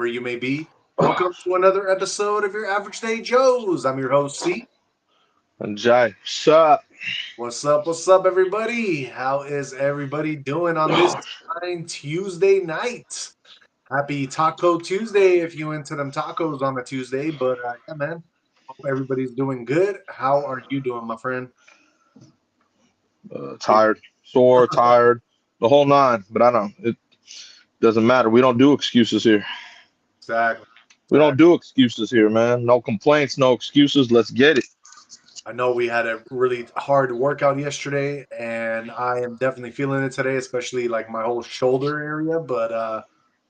wherever you may be. Welcome to another episode of your Average Day Joes. I'm your host, C. And Jai, sup? What's up? What's up, everybody? How is everybody doing on this fine Tuesday night? Happy Taco Tuesday if you into them tacos on a Tuesday. But yeah, man, hope everybody's doing good. How are you doing, my friend? Tired, sore, tired, the whole nine. But I don't. It doesn't matter. We don't do excuses here. Exactly. We don't do excuses here, man. No complaints, no excuses. Let's get it. I know we had a really hard workout yesterday, and I am definitely feeling it today, especially like my whole shoulder area. But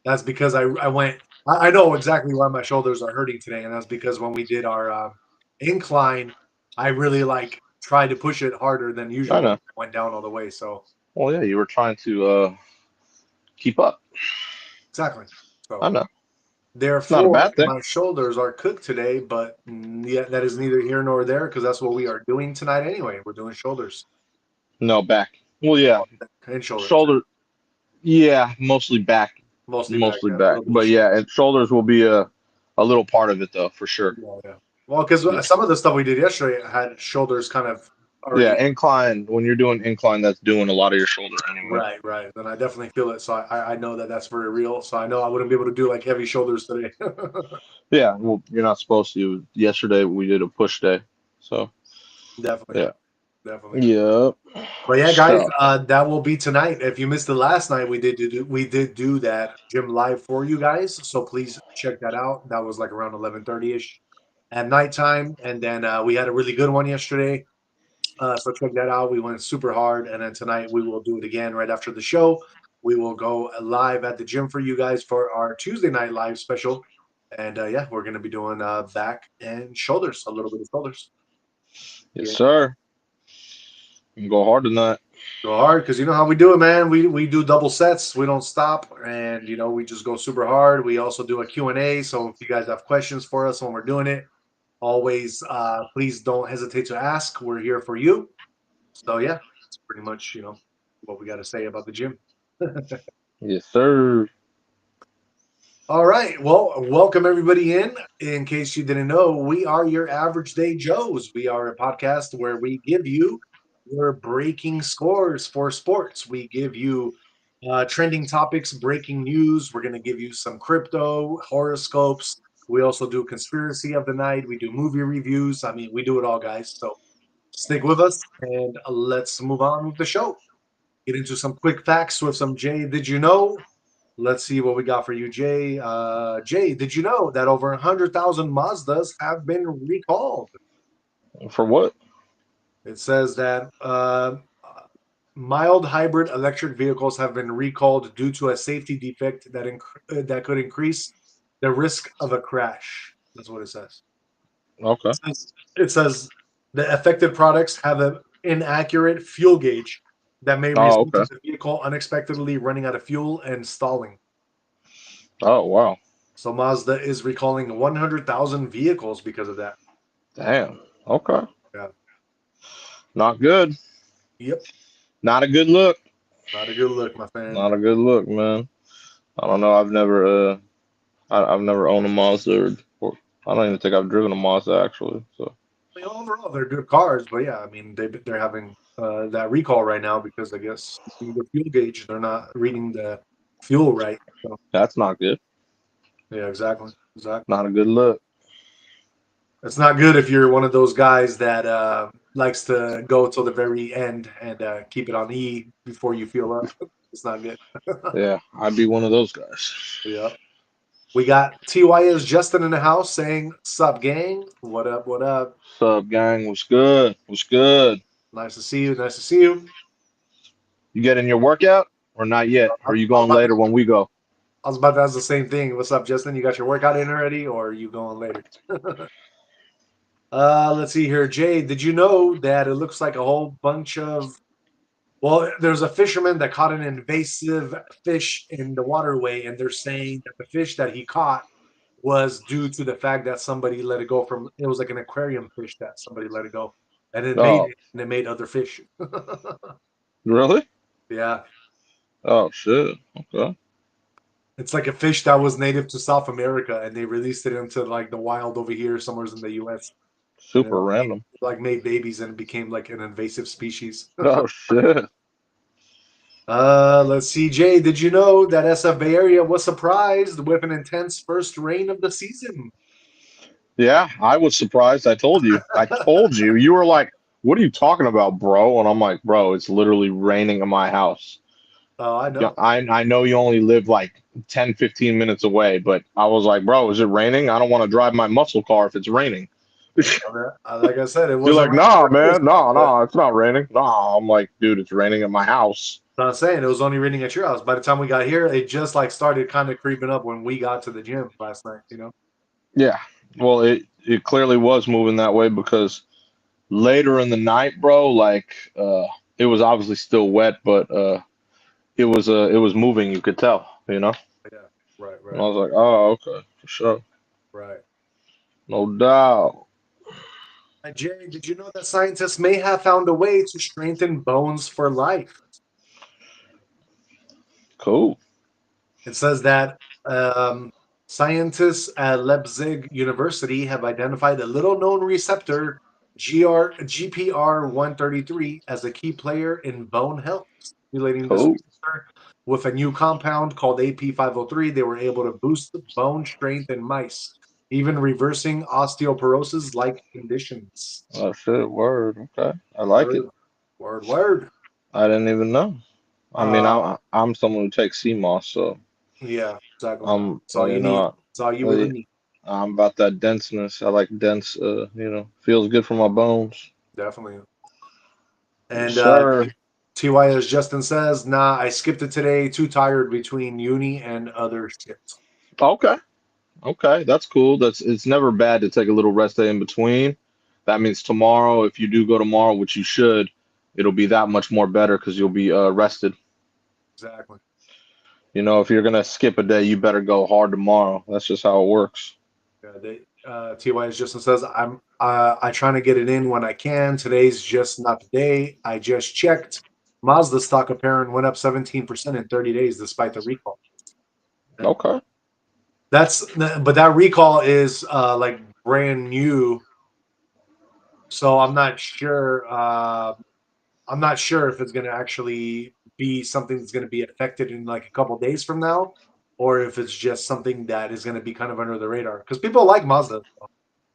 that's because I went. I know exactly why my shoulders are hurting today, and that's because when we did our incline, I really like tried to push it harder than I usual. know. I went down all the way. So Well, yeah, you were trying to keep up. exactly. I So know. It's not a therefore, bad thing. my shoulders are cooked today. But yeah, that is neither here nor there because that's what we are doing tonight anyway. We're doing shoulders No back. Well, yeah, and shoulders. shoulder. Yeah, mostly back. Mostly back, Mostly yeah, a back. little bit of But shoulder. yeah, and shoulders will be a little part of it though, for sure. Yeah, yeah. Well, because Yeah. some of the stuff we did yesterday had shoulders kind of Yeah, already incline. When you're doing incline, that's doing a lot of your shoulder anyway. right, right. And I definitely feel it. So I know that that's very real. So I know I wouldn't be able to do like heavy shoulders today. Yeah, well, you're not supposed to. Yesterday we did a push day, so Definitely, yeah, definitely. yep. But yeah, guys, So that will be tonight. If you missed the last night, we did do that gym live for you guys. So please check that out. That was like around 11:30 ish at nighttime, and then we had a really good one yesterday. So check that out. We went super hard, and then tonight we will do it again right after the show. We will go live at the gym for you guys for our Tuesday night live special, and yeah, we're gonna be doing back and shoulders, a little bit of shoulders. yes, Yeah, sir. You can go hard tonight. go hard because you know how we do it, man. We do double sets. We don't stop, and we just go super hard. We also do a Q&A. So if you guys have questions for us when we're doing it, always please don't hesitate to ask. We're here for you. So yeah, that's pretty much what we got to say about the gym. Yes, sir. All right. Well, welcome everybody in. In case you didn't know, we are your Average Day Joes. We are a podcast where we give you your breaking scores for sports. We give you trending topics, breaking news. We're going to give you some crypto, horoscopes. We also do conspiracy of the night. We do movie reviews. I mean, we do it all, guys. So stick with us and let's move on with the show. Get into some quick facts with some Jay. Did you know? Let's see what we got for you, Jay. Jay, did you know that over 100,000 Mazdas have been recalled? For what? It says that mild hybrid electric vehicles have been recalled due to a safety defect that could increase the risk of a crash. That's what it says. Okay. It says the affected products have an inaccurate fuel gauge that may Oh, result okay. in the vehicle unexpectedly running out of fuel and stalling. Oh, wow. So Mazda is recalling 100,000 vehicles because of that. Damn. Okay. Yeah. Not good. Yep. Not a good look. Not a good look, my friend. Not a good look, man. I don't know. I've never owned a Mazda, or I don't even think I've driven a Mazda actually. So I mean, overall, they're good cars, but yeah, I mean, they're having that recall right now because I guess the fuel gauge, they're not reading the fuel right. So, that's not good. yeah, exactly. Exactly. Not a good look. It's not good if you're one of those guys that likes to go till the very end and keep it on E before you fuel up. It's not good. Yeah, I'd be one of those guys. Yeah. We got TYS Justin in the house saying, "Sup, gang? What up? What up? What's up, gang? What's good? What's good? Nice to see you. Nice to see you." You getting your workout or not yet? I, Or are you I was going about to, later when we go? I was about to ask the same thing. What's up, Justin? You got your workout in already, or are you going later? Let's see here, Jay. Did you know that it looks like a whole bunch of well, there's a fisherman that caught an invasive fish in the waterway, and they're saying that the fish that he caught was due to the fact that somebody let it go from it was like an aquarium fish that somebody let it go, and Oh, it made other fish. really? Yeah. Oh shit. Okay. It's like a fish that was native to South America, and they released it into like the wild over here, somewhere in the U.S. And Super random. like made babies and became like an invasive species. Oh shit. Let's see, Jay. Did you know that SF Bay Area was surprised with an intense first rain of the season? Yeah, I was surprised. I told you. I told you. You were like, "What are you talking about, bro?" And I'm like, "Bro, it's literally raining in my house." Oh, I Yeah, know. I know you only live like 10, 15 minutes away, but I was like, "Bro, is it raining? I don't want to drive my muscle car if it's raining." Like I said, it You're wasn't like, raining "Nah, where it is, man. Nah, but nah, it's not raining." Nah, I'm like, "Dude, it's raining at my house." I'm saying it was only raining at your house. By the time we got here, it just like started kind of creeping up when we got to the gym last night. Yeah. Well, it clearly was moving that way because later in the night, bro, like it was obviously still wet, but it was moving, you could tell, you know? Yeah, right, And I right, was like, "Oh, okay, for sure. right. No doubt." Jay, did you know that scientists may have found a way to strengthen bones for life? Cool. It says that scientists at Leipzig University have identified a little known receptor, GPR 133, as a key player in bone health. Stimulating this Cool. receptor with a new compound called AP503, they were able to boost bone strength in mice, even reversing osteoporosis like conditions. Oh shit, word. Okay. I like it. Word, word, word. I didn't even know. I mean, Uh, I'm someone who takes sea moss, so yeah, exactly. That's all you you need. know, That's all you really I, need. I'm about that denseness. I like dense, feels good for my bones. Definitely. Yes, And sir. TY, as Justin says, nah, I skipped it today. Too tired between uni and other shit. Okay. Okay, that's cool. It's never bad to take a little rest day in between. That means tomorrow, if you do go tomorrow, which you should, it'll be that much more better because you'll be rested. Exactly. You know, if you're gonna skip a day, you better go hard tomorrow. That's just how it works. Yeah, TY, as Justin says, I trying to get it in when I can. Today's just not the day. I just checked. Mazda stock apparent went up 17% in 30 days despite the recall. Yeah. Okay. But that recall is like brand new, so I'm not sure if it's going to actually be something that's going to be affected in like a couple days from now, or if it's just something that is going to be kind of under the radar. Because people like Mazda.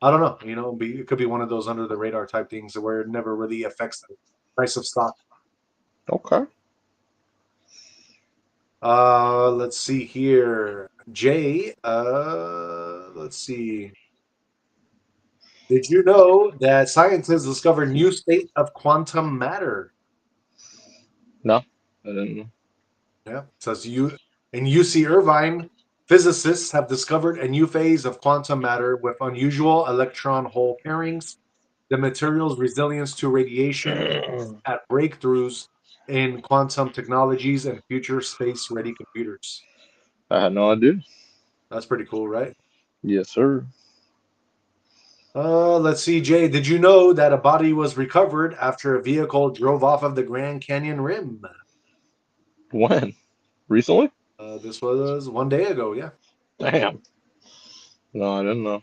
I don't know. It could be one of those under the radar type things where it never really affects the price of stock. Okay. Let's see here. Jay, let's see. Did you know that scientists discovered new state of quantum matter? No, I didn't know. Yeah. It says you in UC Irvine, physicists have discovered a new phase of quantum matter with unusual electron hole pairings. The material's resilience to radiation at breakthroughs in quantum technologies and future space-ready computers. I had no idea. That's pretty cool, right? Yes, sir. Let's see, Jay. Did you know that a body was recovered after a vehicle drove off of the Grand Canyon rim? When? Recently? This was 1 day ago. Yeah, Damn. No, I didn't know.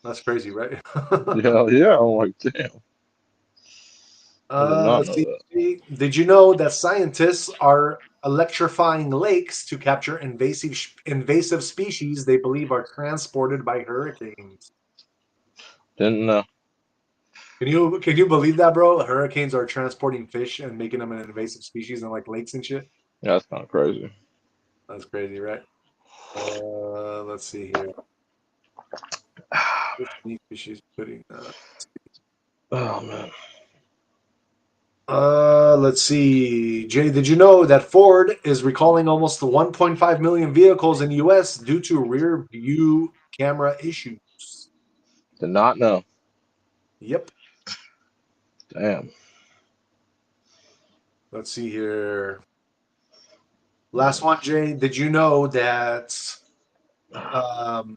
that's crazy, right? Yeah, yeah. I'm like, damn. I did not Let's know see. that. Did you know that scientists are electrifying lakes to capture invasive species they believe are transported by hurricanes? Didn't know. Can you believe that, bro? Hurricanes are transporting fish and making them an invasive species in like lakes and shit. Yeah, that's kind of crazy. That's crazy, right? Let's see here. Which species putting? Oh man. Let's see. Jay, did you know that Ford is recalling almost 1.5 million vehicles in U.S. due to rear view camera issues? Did not know. Yep. Damn. Let's see here. Last one, Jay. Did you know that um,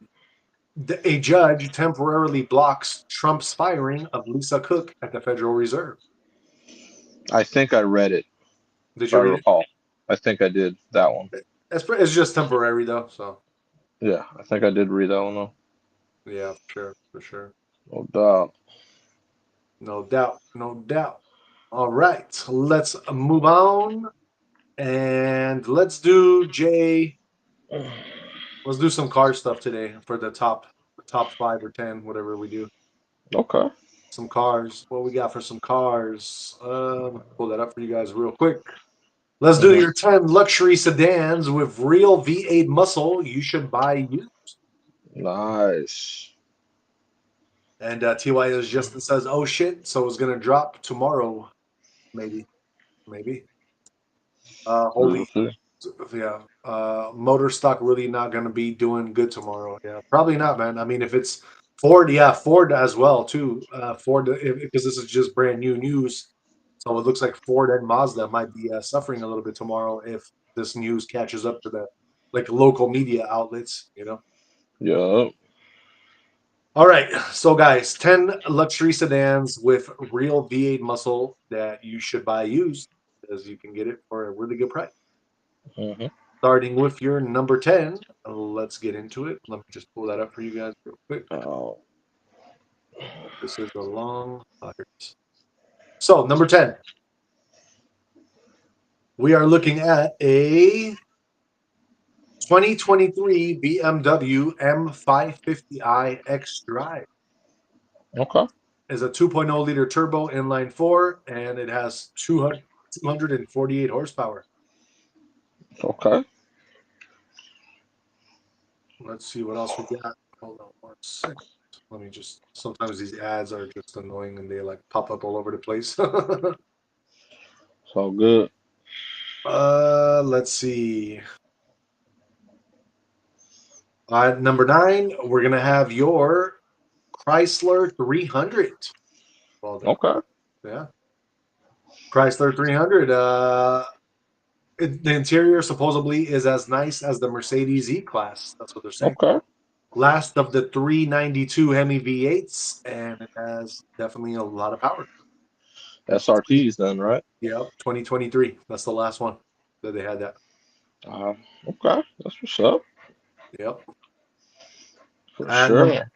a judge temporarily blocks Trump's firing of Lisa Cook at the Federal Reserve? I think I read it, Did if I you read it? recall. I think I did that one. It's just temporary though. So Yeah, I think I did read that one though. yeah, for sure. No doubt. No doubt, no doubt. All right, let's move on and let's do Jay. Let's do some car stuff today for the top 5 or 10, whatever we do. Okay. Some cars. What we got for some cars? Pull that up for you guys real quick. Let's do Hmm. your 10 luxury sedans with real V8 muscle you should buy used. Nice. And TY is Justin says, "Oh shit!" So it's gonna drop tomorrow, maybe, maybe. We'll Holy, see. yeah. Motor stock really not gonna be doing good tomorrow. Yeah, probably not, man. I mean, if it's Ford, yeah, Ford as well too. Ford, because this is just brand new news, so it looks like Ford and Mazda might be suffering a little bit tomorrow if this news catches up to the like local media outlets. Yeah. All right, so guys, 10 luxury sedans with real V8 muscle that you should buy used because you can get it for a really good price. Hmm. Starting with your number 10, let's get into it. Let me just pull that up for you guys real quick. Oh. This is a long. Here it is. So, number 10, we are looking at a 2023 BMW M550i X Drive. Okay. Is a 2.0 liter turbo inline four, and it has 248 horsepower. Okay. Let's see what else we got. Hold on 1 second. Let me just. Sometimes these ads are just annoying and they like pop up all over the place. It's all good. Let's see. Number 9, we're gonna have your Chrysler 300. Well done. Okay. Yeah, Chrysler 300. The interior supposedly is as nice as the Mercedes E-Class. That's what they're saying. Okay. Last of the 392 Hemi V8s, and it has definitely a lot of power. SRTs then, right? Yep, 2023. That's the last one that they had that. Uh, okay. That's what's up. Yep. For At, num- sure.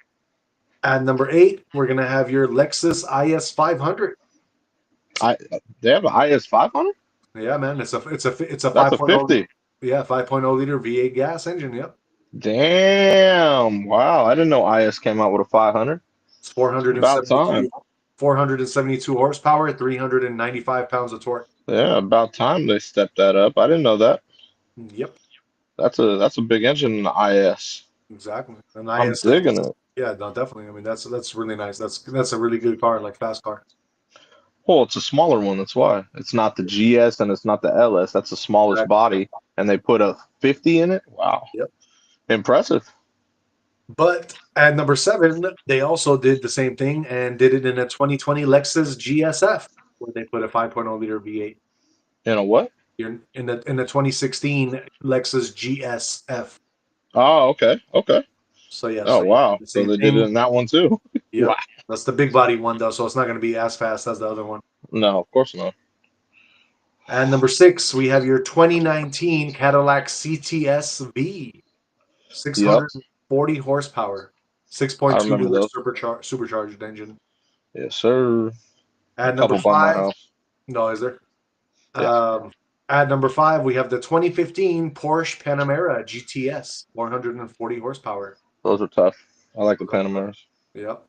at number 8, we're gonna have your Lexus IS 500. I They have an IS 500? Yeah, man, it's a That's a 5.0. 50. Yeah, 5.0 liter V8 gas engine. Yep, Damn. Wow. I didn't know IS came out with a 500. it's About 472 time. 472 horsepower, 395 pounds of torque. Yeah, about time they stepped that up. I didn't know that. Yep, That's a big engine in the IS. exactly. And I'm IS, digging it. yeah, no, definitely. I mean, that's really nice. That's a really good car, like fast car. Well, it's a smaller one, that's why. It's not the GS and it's not the LS. That's the smallest Exactly. body. And they put a 50 in it? Wow. Yep. Impressive. But at number 7, they also did the same thing and did it in a 2020 Lexus GSF, where they put a 5.0 liter V8. You know what? You're in the 2016 Lexus GSF. Oh, okay. Okay. So yeah, Oh, so you wow. did the So same they did it thing. in that one too. Wow. Yep. That's the big body one though, so it's not going to be as fast as the other one. No, of course not. And number 6, we have your 2019 Cadillac CTS V, Yep. 640 horsepower, I 6.2 remember liter those. supercharged engine. Yes, sir. A At number couple by my 5, house. no, is there? Yeah. Um, at number 5, we have the 2015 Porsche Panamera GTS, 140 horsepower. Those are tough. I like the Panameras. Yep.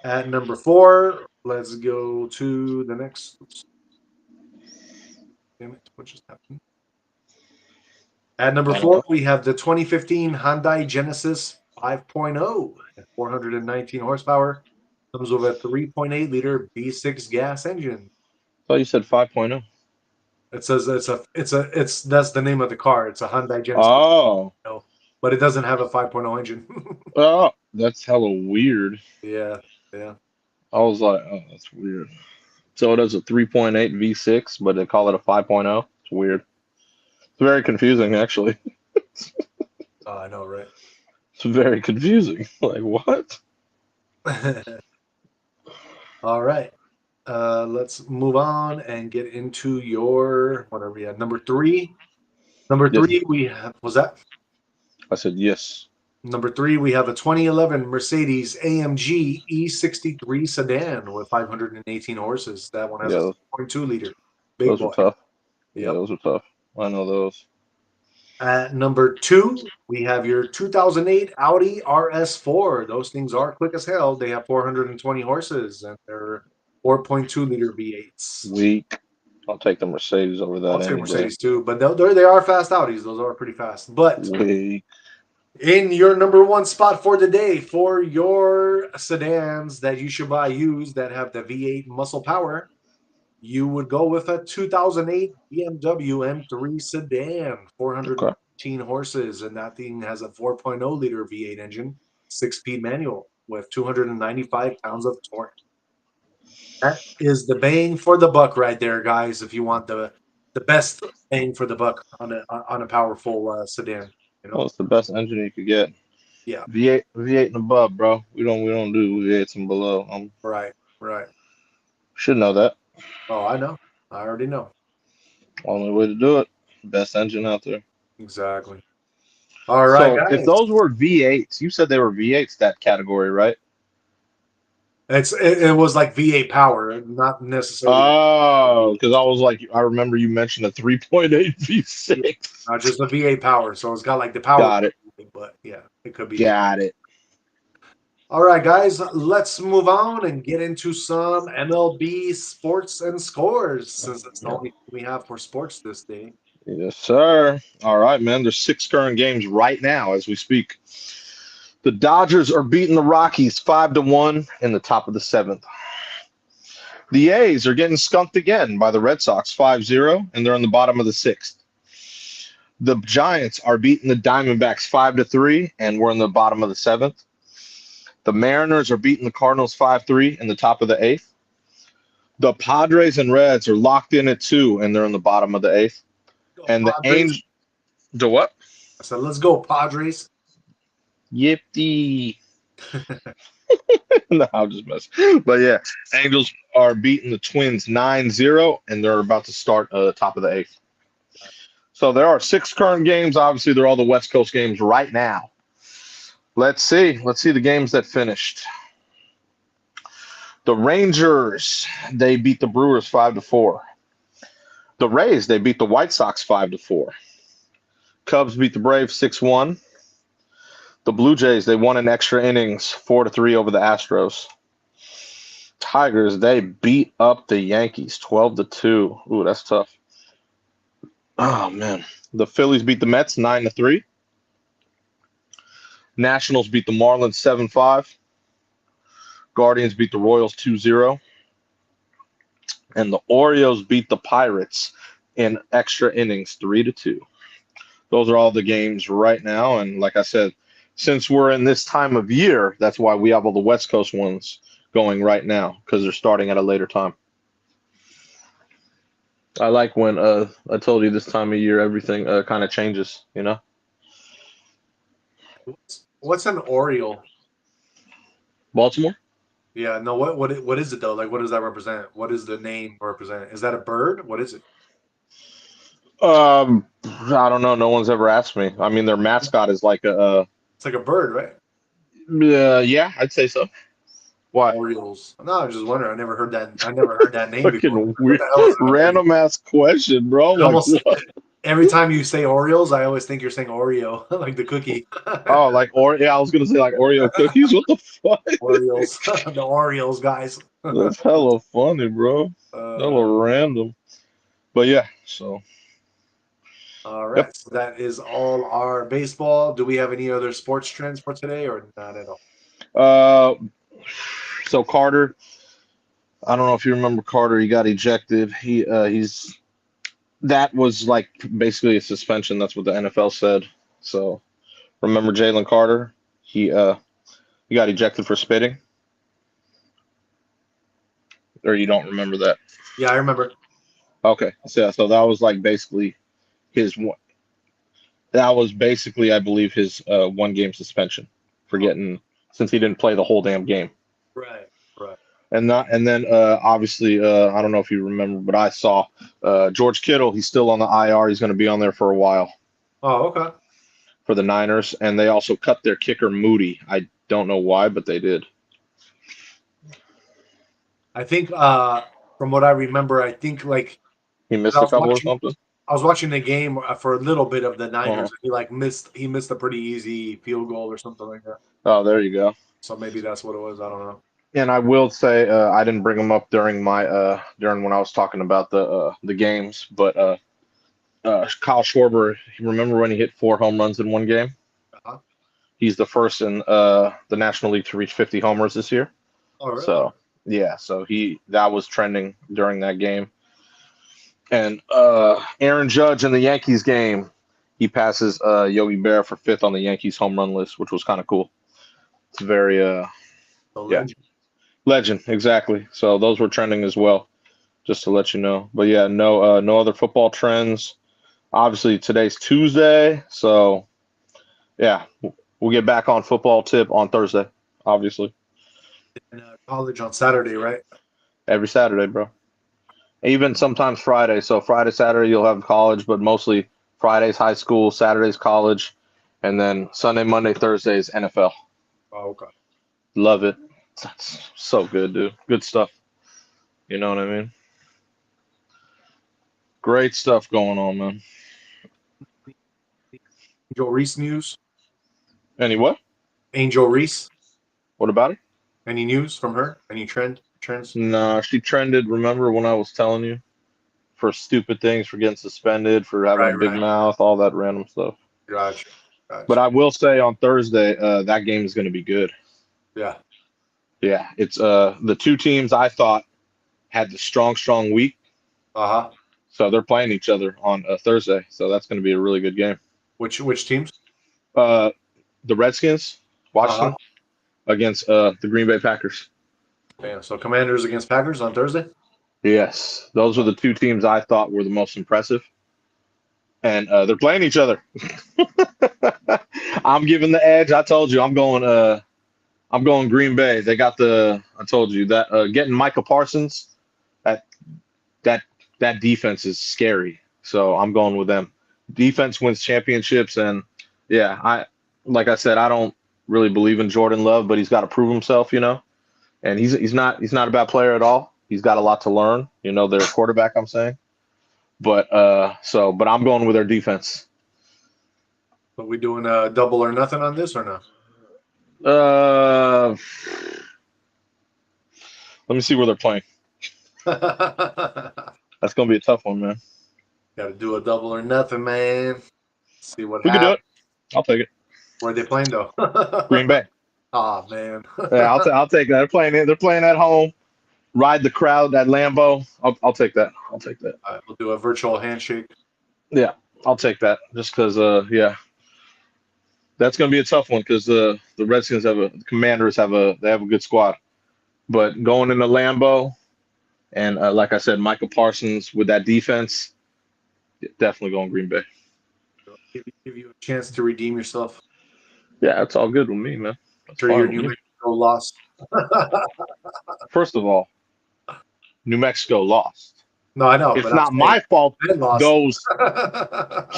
At number 4, let's go to the next. Oops, damn it, what just happened? At number I don't 4, know. we have the 2015 Hyundai Genesis 5.0, 419 horsepower. Comes with a 3.8 liter V6 gas engine. I thought you said 5.0. It says it's that's the name of the car. It's a Hyundai Genesis, Oh. but it doesn't have a 5.0 engine. Oh, that's hella weird. Yeah, yeah. I was like, oh, that's weird. So it has a 3.8 V6, but they call it a 5.0. It's weird. It's very confusing, actually. Oh, I know, right? It's very confusing. Like, what? All right. Let's move on and get into your whatever. Yeah, number 3. Number Yes. three, we have, was that? I said yes. Number three, we have a 2011 Mercedes AMG E63 sedan with 518 horses. That one has a Yeah, 6.2 liter. Big those are boy. tough. Yeah, Yep. those are tough. I know those. At number two, we have your 2008 Audi RS4. Those things are quick as hell. They have 420 horses and they're 4.2 liter V8s. Weak. I'll take the Mercedes over I'll that take any day. Mercedes too, but they are fast Audis. Those are pretty fast. But Weak. in your number one spot for the day for your sedans that you should buy used that have the V8 muscle power, you would go with a 2008 BMW M3 sedan, Okay. 415 horses, and that thing has a 4.0 liter V8 engine, 6-speed manual with 295 pounds of torque. That is the bang for the buck right there, guys. If you want the best bang for the buck on a powerful sedan, you Well, know. it's the best engine you could get. Yeah, V8 and above, bro. We don't do V8s and below. right, right. Should know that. Oh, I know. I already know. Only way to do it. Best engine out there. Exactly. All right, So if guys. those were V8s, you said they were V8s that category, right? It was like V8 power, not necessarily Oh, because I was like, I remember you mentioned a 3.8 V6. not just a V8 power. So it's got like the power, Got it. but yeah, it could be. Got it. All right, guys, let's move on and get into some MLB sports and scores since that's the Yeah. only thing we have for sports this day. Yes, sir. All right, man. There's 6 current games right now as we speak. The Dodgers are beating the Rockies 5-1 in the top of the 7th. The A's are getting skunked again by the Red Sox 5-0, and they're in the bottom of the 6th. The Giants are beating the Diamondbacks 5-3, and we're in the bottom of the 7th. The Mariners are beating the Cardinals 5-3 in the top of the 8th. The Padres and Reds are locked in at 2, and they're in the bottom of the 8th. Go And the Padres. Angels, the what? I said, let's go Padres. Yippee. No, I'm just messing. But yeah, Angels are beating the Twins 9-0, and they're about to start top of the 8th. So there are 6 current games. Obviously, they're all the West Coast games right now. Let's see. Let's see the games that finished. The Rangers, they beat the Brewers 5-4. The Rays, they beat the White Sox 5-4. Cubs beat the Braves 6-1. The Blue Jays, they won in extra innings 4-3 over the Astros. Tigers, they beat up the Yankees 12-2. Ooh, that's tough. Oh man. The Phillies beat the Mets 9-3. Nationals beat the Marlins 7-5. Guardians beat the Royals 2-0. And the Orioles beat the Pirates in extra innings 3-2. Those are all the games right now. And like I said, since we're in this time of year, that's why we have all the West Coast ones going right now, because they're starting at a later time. I like when I told you this time of year everything kind of changes, you know? What's an Oriole? Baltimore? Yeah, no. What is it though? Like, what does that represent? What does the name represent? Is that a bird? What is it? I don't know. No one's ever asked me. I mean, their mascot is like It's like a bird, right? yeah, I'd say so. Why? Orioles. No, I'm just wondering. I never heard that name before. Fucking What weird, the hell is an Oreo? random ass question, bro. It Like almost what? every time you say Orioles, I always think you're saying Oreo, like the cookie. Oh, like yeah, I was gonna say like Oreo cookies. What the fuck? Orioles, the Orioles guys. That's hella funny, bro. uh, Hella random. But yeah, so all yep. right, so that is all our baseball. Do we have any other sports trends for today, or not at all? Uh, so Carter, I don't know if you remember Carter. He got ejected. He's that was like basically a suspension. That's what the NFL said. So remember Jalen Carter? He got ejected for spitting, or you don't remember that? Yeah, I remember. Okay, so yeah, so that was like basically his one. That was basically, I believe, his 1 game suspension for Oh, getting since he didn't play the whole damn game. right, right. And then obviously I don't know if you remember, but I saw George Kittle. He's still on the IR. He's going to be on there for a while. Oh, okay. for the Niners, and they also cut their kicker Moody. I don't know why, but they did. I think from what I remember, I think like He 'cause missed a couple or something. I was watching the game for a little bit of the Uh-huh. Niners, and he missed a pretty easy field goal or something like that. Oh, there you go. So maybe that's what it was. I don't know. And I will say I didn't bring him up during my during when I was talking about the games, but Kyle Schwarber, you remember when he hit 4 home runs in one game? Uh-huh. He's the first in the National League to reach 50 homers this year. Oh, really? So yeah, so that was trending during that game. And Aaron Judge in the Yankees game, he passes Yogi Berra for fifth on the Yankees home run list, which was kind of cool. It's very So yeah, legend, exactly. So those were trending as well, just to let you know. But yeah, no other football trends. Obviously today's Tuesday, so yeah, we'll get back on football tip on Thursday, obviously. And, college on Saturday, right? Every Saturday, bro. Even sometimes Friday. So Friday, Saturday you'll have college, but mostly Fridays high school, Saturdays college, and then Sunday, Monday, Thursdays NFL. Oh, okay. Love it. That's so good, dude. Good stuff. You know what I mean? Great stuff going on, man. Angel Reese news. Any what? Angel Reese. What about it? Any news from her? Any trends? Nah, she trended. Remember when I was telling you for stupid things, for getting suspended, for having a Right, big right. mouth, all that random stuff. Gotcha. But Gotcha. I will say on Thursday, that game is going to be good. Yeah. Yeah, it's the two teams I thought had the strong week, Uh-huh. so they're playing each other on Thursday. So that's going to be a really good game. Which teams? Uh, the Redskins, Uh-huh. Washington, against the Green Bay Packers. Damn. So Commanders against Packers on Thursday? Yes, those are the two teams I thought were the most impressive, and they're playing each other. I'm giving the edge. I told you I'm going. I'm going Green Bay. They got the. I told you that getting Micah Parsons. That that that defense is scary. So I'm going with them. Defense wins championships, and yeah, I like I said, I don't really believe in Jordan Love, but he's got to prove himself, And he's not a bad player at all. He's got a lot to learn, their quarterback, I'm saying. But I'm going with their defense. Are we doing a double or nothing on this or no? Uh, let me see where they're playing. Got That's gonna be a tough one, man. to do a double or nothing, man. See what We could do happens. it. I'll take it. Where are they playing though? Green Bay. Oh man. Yeah, I'll take that. They're playing at home. Ride the crowd at Lambeau. I'll take that. I'll take that. All right, we'll do a virtual handshake. Yeah, I'll take that. Just because, yeah, that's gonna be a tough one because the Redskins the Commanders have a good squad, but going into Lambeau and like I said, Michael Parsons with that defense, definitely going Green Bay. Give you a chance to redeem yourself. Yeah, it's all good with me, man. That's Sure, your fine New with me. Mexico lost. First of all, New Mexico lost. No, I know, It's but I'm not saying my fault. they lost. Those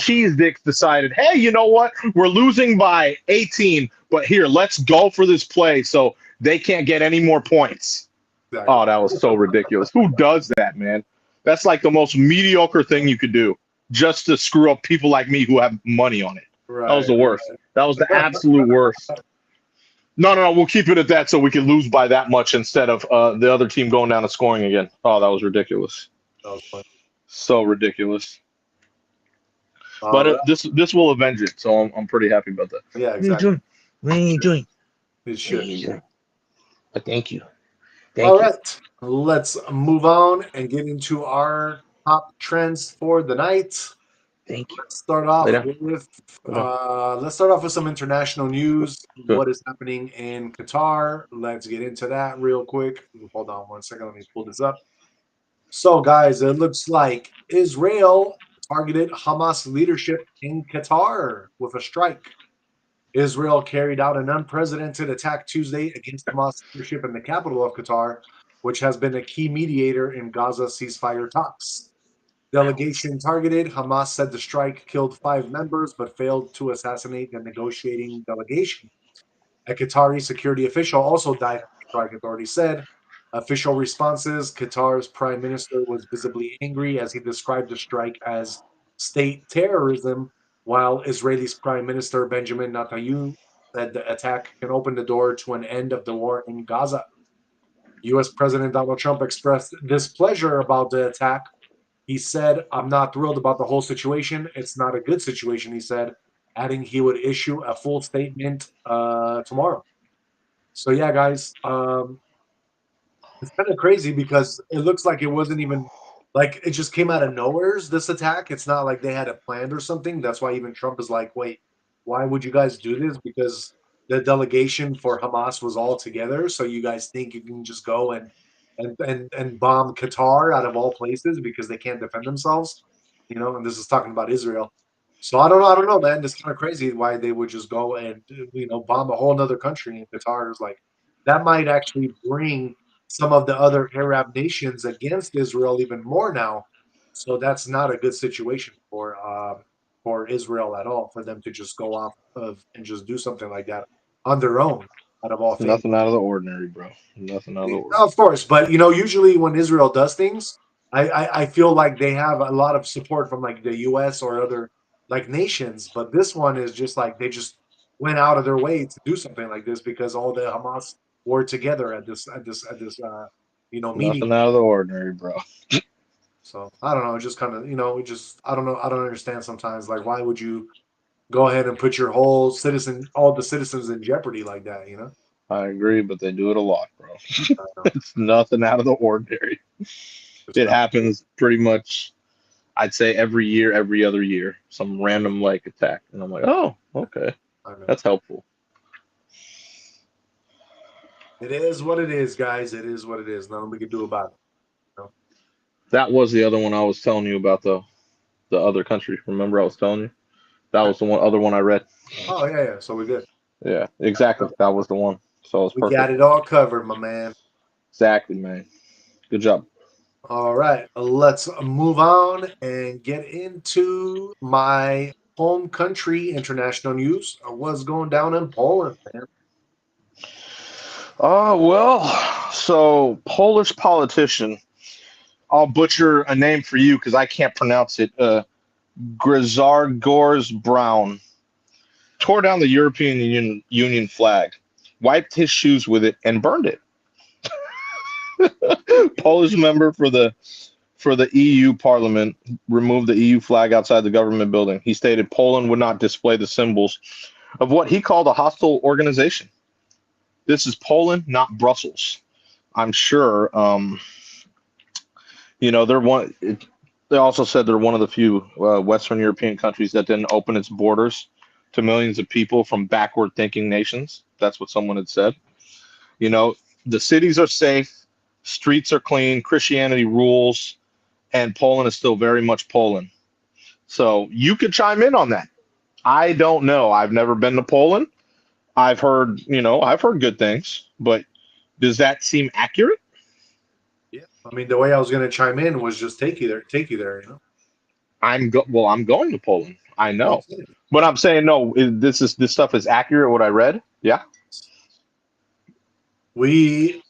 cheese dicks decided, hey, you know what? We're losing by 18, but here, let's go for this play so they can't get any more points. Exactly. Oh, that was so ridiculous. Who does that, man? That's like the most mediocre thing you could do just to screw up people like me who have money on it. Right, That was the worst. right. That was the absolute worst. No, we'll keep it at that so we can lose by that much instead of the other team going down and scoring again. Oh, that was ridiculous. That was fun. So ridiculous. All But right. this will avenge it, so I'm pretty happy about that. Yeah, exactly. What are you doing? It should. Thank you. All right. Let's move on and get into our top trends for the night. Thank you. Let's start off Later. with Later. some international news. Good. What is happening in Qatar? Let's get into that real quick. Hold on one second. Let me pull this up. So, guys, it looks like Israel targeted Hamas leadership in Qatar with a strike. Israel carried out an unprecedented attack Tuesday against Hamas leadership in the capital of Qatar, which has been a key mediator in Gaza ceasefire talks. Delegation targeted. Hamas said the strike killed 5 members, but failed to assassinate the negotiating delegation. A Qatari security official also died in the strike, authorities said. Official responses: Qatar's prime minister was visibly angry as he described the strike as state terrorism, while Israeli's prime minister Benjamin Netanyahu said the attack can open the door to an end of the war in Gaza. U.S. President Donald Trump expressed displeasure about the attack. He said, "I'm not thrilled about the whole situation. It's not a good situation," he said, adding he would issue a full statement tomorrow. So yeah, guys, it's kind of crazy because it looks like it wasn't even like it just came out of nowhere's this attack. It's not like they had it planned or something. That's why even Trump is like, wait, why would you guys do this? Because the delegation for Hamas was all together. So you guys think you can just go and bomb Qatar out of all places because they can't defend themselves, and this is talking about Israel. So I don't know, man. It's kind of crazy why they would just go and bomb a whole other country. And Qatar is like that might actually bring some of the other Arab nations against Israel even more now. So that's not a good situation for Israel at all, for them to just go off of and just do something like that on their own, out of all things. Nothing out of the ordinary, bro. Nothing out of the ordinary. Of course, but usually when Israel does things, I feel like they have a lot of support from like the U.S. or other like nations. But this one is just like they just went out of their way to do something like this because all the Hamas were together at this meeting. Nothing out of the ordinary, bro. So I don't know, just kind of just I don't know, I don't understand sometimes like why would you go ahead and put your all the citizens in jeopardy like that? I agree, but they do it a lot, bro. I don't know, It's nothing out of the ordinary. just It kind happens pretty much, I'd say every year, every other year, some random like attack, and I'm like, oh, okay, of, I know. that's helpful. It is what it is, guys. It is what it is. Nothing we can do about it. That was the other one I was telling you about, the other country. Remember I was telling you? That was the other one I read. Oh yeah, yeah. So we're good. Yeah, exactly. That was the one. So it's We got perfect. it all covered, my man. Exactly, man. Good job. All right, let's move on and get into my home country international news. What's going down in Poland, man? Well, so Polish politician. I'll butcher a name for you because I can't pronounce it. Grzegorz Brown tore down the European Union flag, wiped his shoes with it, and burned it. Polish member for the EU Parliament removed the EU flag outside the government building. He stated Poland would not display the symbols of what he called a hostile organization. This is Poland, not Brussels. I'm sure. They're one. They also said they're one of the few Western European countries that didn't open its borders to millions of people from backward-thinking nations. That's what someone had said. You know, the cities are safe, streets are clean, Christianity rules, and Poland is still very much Poland. So you could chime in on that. I don't know. I've never been to Poland. I've heard good things, but does that seem accurate? Yeah, I mean the way I was going to chime in was just take you there. I'm going to Poland. I Well, know, but I'm saying no. This stuff is accurate. What I read, yeah. we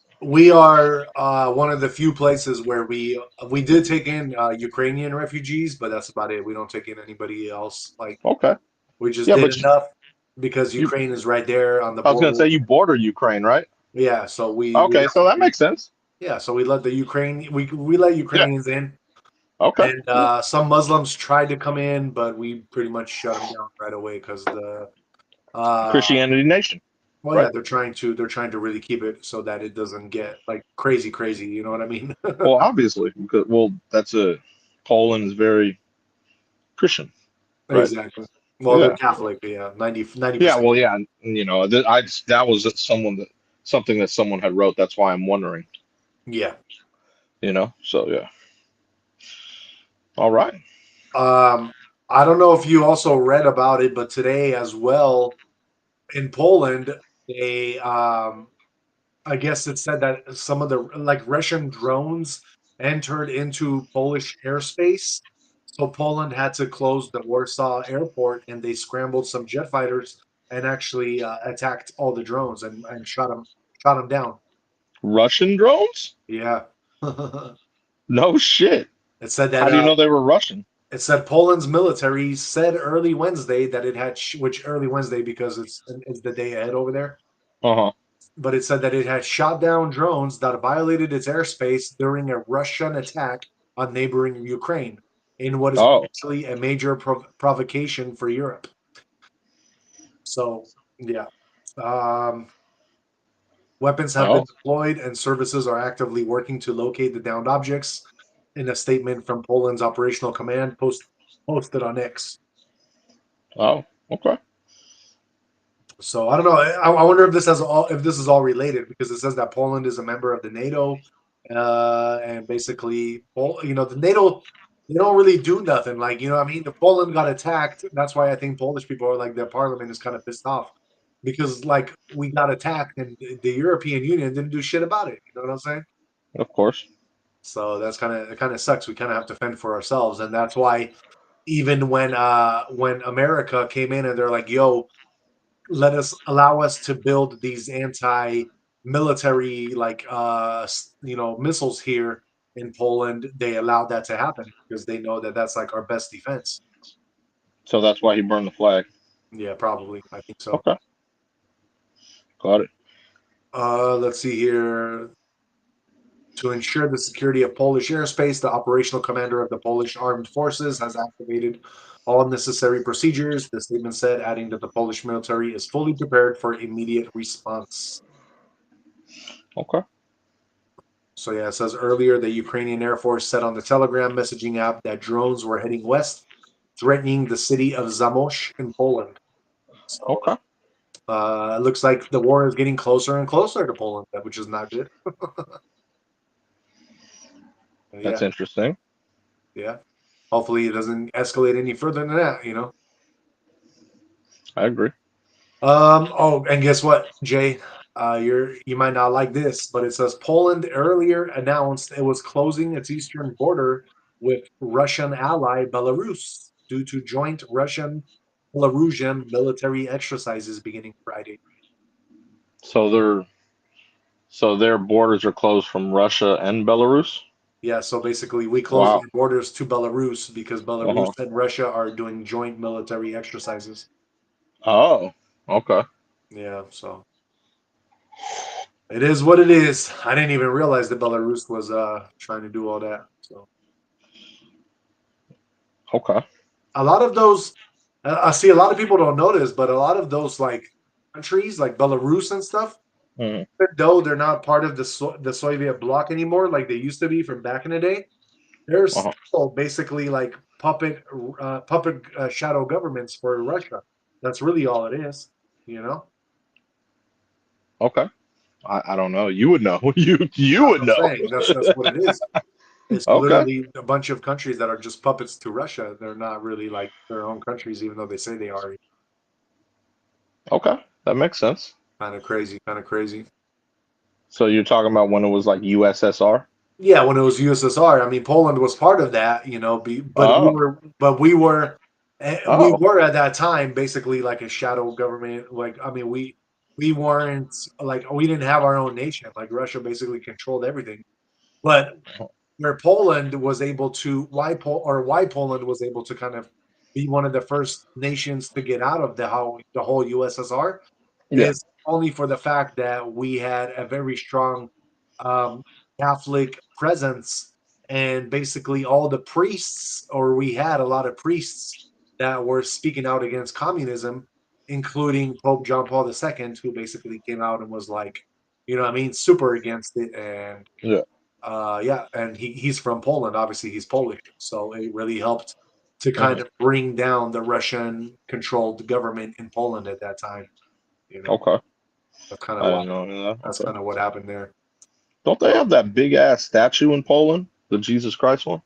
are one of the few places where we did take in Ukrainian refugees, but that's about it. We don't take in anybody else. Like Okay, we just yeah, did but enough because you. Ukraine is right there on the I was gonna border. say you border Ukraine, right? Yeah, so we Okay, so that makes sense. yeah, so we let the we let Yeah. Ukrainians in, Okay. and Yeah. some Muslims tried to come in, but we pretty much shut them down right away because the uh Christianity nation, well, yeah, right? they're trying to really keep it so that it doesn't get like crazy. You know what I mean? Well, obviously, because that's a Poland is very Christian, right? Exactly. Well, they're Yeah. Catholic, yeah, 90 Yeah. percent. Well, yeah. That was something that someone had wrote. That's why I'm wondering. Yeah. So yeah. All right. Um, I don't know if you also read about it, but today as well in Poland, they I guess it said that some of the like Russian drones entered into Polish airspace. So Poland had to close the Warsaw airport, and they scrambled some jet fighters and actually attacked all the drones and shot them down. Russian drones? Yeah. No shit. It said that How do you know they were Russian? it said Poland's military said early Wednesday that it had which early Wednesday because it's the day ahead over there. Uh-huh. But it said that it had shot down drones that violated its airspace during a Russian attack on neighboring Ukraine in what is Oh. potentially a major provocation for Europe. So, yeah. Um, Weapons have been Oh. deployed and services are actively working to locate the downed objects in a statement from Poland's operational command posted on X. Oh. Okay. So I don't know. I wonder if this is all related because it says that Poland is a member of the NATO, and basically, the NATO they don't really do nothing. Like what I mean, the Poland got attacked. That's why I think Polish people are like their parliament is kind of pissed off because like we got attacked and the European Union didn't do shit about it. You know what I'm saying? Of course. So that's kind of sucks. We kind of have to fend for ourselves, and that's why even when America came in and they're like, "Yo, allow us to build these anti-military like missiles here in Poland," they allowed that to happen because they know that that's like our best defense. So that's why he burned the flag. Yeah, probably. I think so. Okay. Got it. Let's see here. To ensure the security of Polish airspace, the operational commander of the Polish Armed Forces has activated all necessary procedures, the statement said, adding that the Polish military is fully prepared for immediate response. Okay. So yeah, it says earlier the Ukrainian Air Force said on the Telegram messaging app that drones were heading west, threatening the city of Zamość in Poland. So Okay. it looks like the war is getting closer and closer to Poland, which is not good. That's Yeah, interesting. yeah. Hopefully it doesn't escalate any further than that. I agree. Oh, and guess what, Jay? You might not like this, but it says Poland earlier announced it was closing its eastern border with Russian ally Belarus due to joint Russian Belarusian military exercises beginning Friday. So their borders are closed from Russia and Belarus? Yeah, so basically we closed Wow. our borders to Belarus because Belarus Uh-huh. and Russia are doing joint military exercises. Oh. Okay. Yeah, so it is what it is. I didn't even realize that Belarus was trying to do all that. So Okay. a lot of those I see a lot of people don't notice, but a lot of those like countries like Belarus and stuff, Mhm. even though they're not part of the Soviet bloc anymore, like they used to be from back in the day, they're Uh-huh. still basically like puppet shadow governments for Russia. That's really all it is, you know. Okay. I don't know. You would know. You I'm would just know. saying that's what it is. It's Okay. literally a bunch of countries that are just puppets to Russia. They're not really like their own countries, even though they say they are. Okay. That makes sense. Kind of crazy, kind of crazy. So you're talking about when it was like USSR? Yeah, when it was USSR, I mean, Poland was part of that, but Oh. we Oh. were at that time basically like a shadow government. Like, I mean, we weren't like we didn't have our own nation. Like Russia basically controlled everything. But where Poland was able to why Poland was able to kind of be one of the first nations to get out of the whole USSR Yeah. is only for the fact that we had a very strong um, Catholic presence, and basically all the priests, or we had a lot of priests that were speaking out against communism, including Pope John Paul II, who basically came out and was like, what I mean, super against it, and Yeah. yeah, and he's from Poland. Obviously, he's Polish, so it really helped to kind Mhm. of bring down the Russian-controlled government in Poland at that time. You know, Okay. that's kind of I why. didn't know any of that. That's Okay. kind of what happened there. Don't they have that big ass statue in Poland? The Jesus Christ one?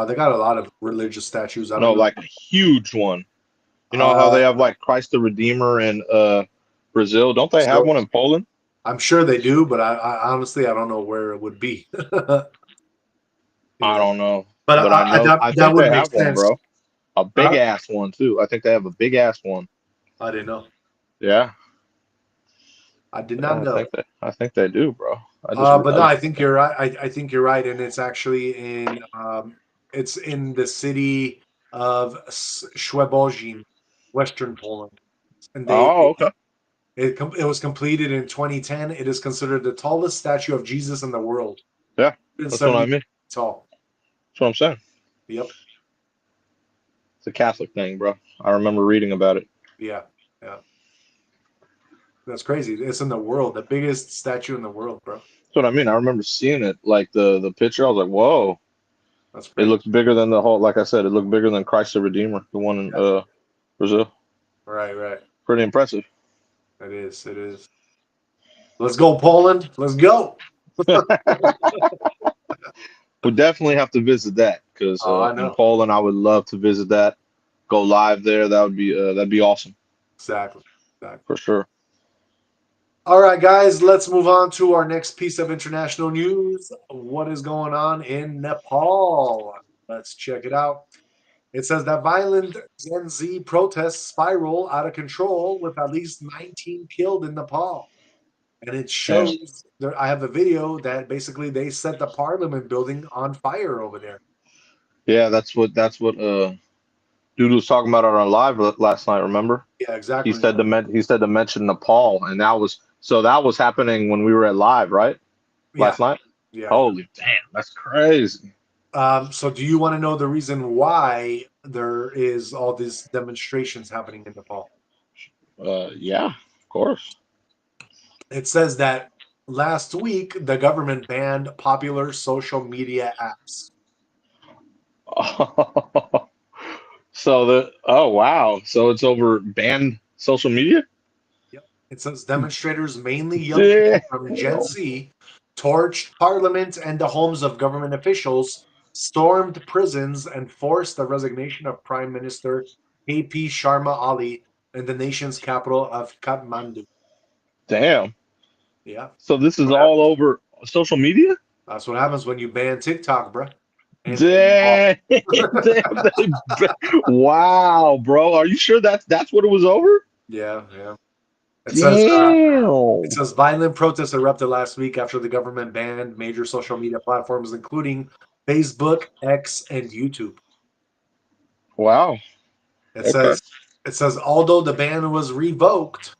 They got a lot of religious statues. I don't No, know. like a huge one. You know how Uh, they have like Christ the Redeemer in Brazil? Don't they have so one in Poland? I'm sure they do, but I honestly I don't know where it would be. I Yeah, don't know. But But I know, I that think would they make have one, sense. bro. A big Huh? ass one too. I think they have a big ass one. I didn't know. Yeah, I did not yeah, know. I think they do, bro. I just, But no, I think you're right. I think you're right, and it's actually it's in the city of Świebodzin, Western Poland, and oh, okay. it was completed in 2010. It is considered the tallest statue of Jesus in the world. Yeah, that's what 170 I mean. tall. That's what I'm saying. Yep. It's a Catholic thing, bro. I remember reading about it. Yeah. Yeah. That's crazy. It's in the world, the biggest statue in the world, bro. That's what I mean. I remember seeing it, like the picture. I was like, whoa. That's It crazy. looks bigger than the whole. Like I said, it looked bigger than Christ the Redeemer, the one in Yeah. Brazil. Right. Right. Pretty impressive. It is. It is. Let's go, Poland. Let's go. We definitely have to visit that because Oh, I in know. Poland, I would love to visit that. Go live there. That'd be awesome Exactly. Exactly. for sure. All right, guys, let's move on to our next piece of international news. What is going on in Nepal? Let's check it out. It says that violent Gen Z protests spiral out of control with at least 19 killed in Nepal. And it Damn. shows there, I have a video that basically they set the parliament building on fire over there. Yeah, that's what dude was talking about on our live last night. Remember? Yeah, He exactly. said he said to mention Nepal, and that was happening when we were at live, right? Yeah, Last night. yeah, yeah. Holy damn, that's crazy. So do you want to know the reason why there is all these demonstrations happening in Nepal? Yeah, of course. It says that last week the government banned popular social media apps. So oh wow, so it's over banned social media. Yep. It says demonstrators, mainly young Damn. people from Gen Z, torched parliament and the homes of government officials, stormed prisons, and forced the resignation of Prime Minister KP Sharma Ali in the nation's capital of Kathmandu. Damn. Yeah. So this is all over social media. That's what happens when you ban TikTok, bro. And Nepal. Damn. Damn. Wow, bro. Are you sure that's what it was over? Yeah, yeah. It says it Damn. says violent protests erupted last week after the government banned major social media platforms, including Facebook, X, and YouTube. Wow. It Okay. says it says although the ban was revoked,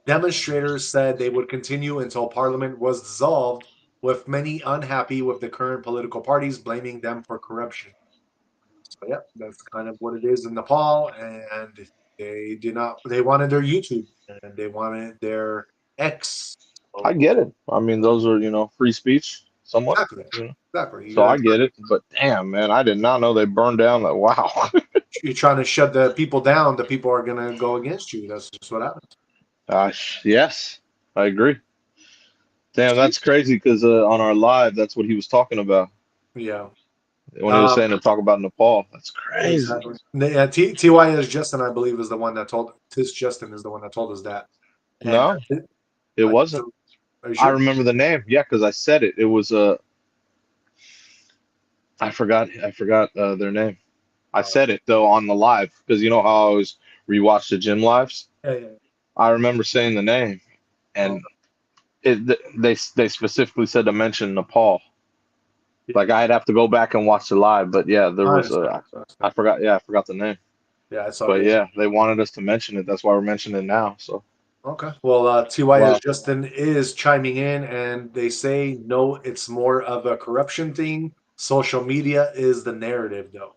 demonstrators said they would continue until parliament was dissolved, with many unhappy with the current political parties blaming them for corruption. So yeah, that's kind of what it is in Nepal, and they wanted their YouTube and they wanted their X. I So get it. I mean, those are, free speech somewhat, exactly, exactly. So I get it. But damn, man, I did not know they burned down that. Wow. You're trying to shut the people down, the people are gonna go against you. That's just what happens. Gosh, yes, I agree. Damn, that's crazy because on our live, that's what he was talking about Yeah. when he was Um, saying to talk about Nepal. That's crazy. exactly. Yeah, TYS Justin, I believe, is the one that told Tis Justin is the one that told us that. And No, it I think wasn't. so. Are you I sure? remember the name. Yeah, because I said it. It was I forgot their name. I Uh, said it though on the live because you know how I always rewatch the gym lives. yeah, yeah. I remember saying the name, Oh, and they specifically said to mention Nepal. yeah. Like I'd have to go back and watch the live, but yeah, there I was understand. a I I understand. forgot. Yeah, I forgot the name. Yeah, it's all But good. yeah, they wanted us to mention it. That's why we're mentioning it now. So Okay. Well, TYS wow. Justin is chiming in, and they say no, it's more of a corruption thing. Social media is the narrative, though.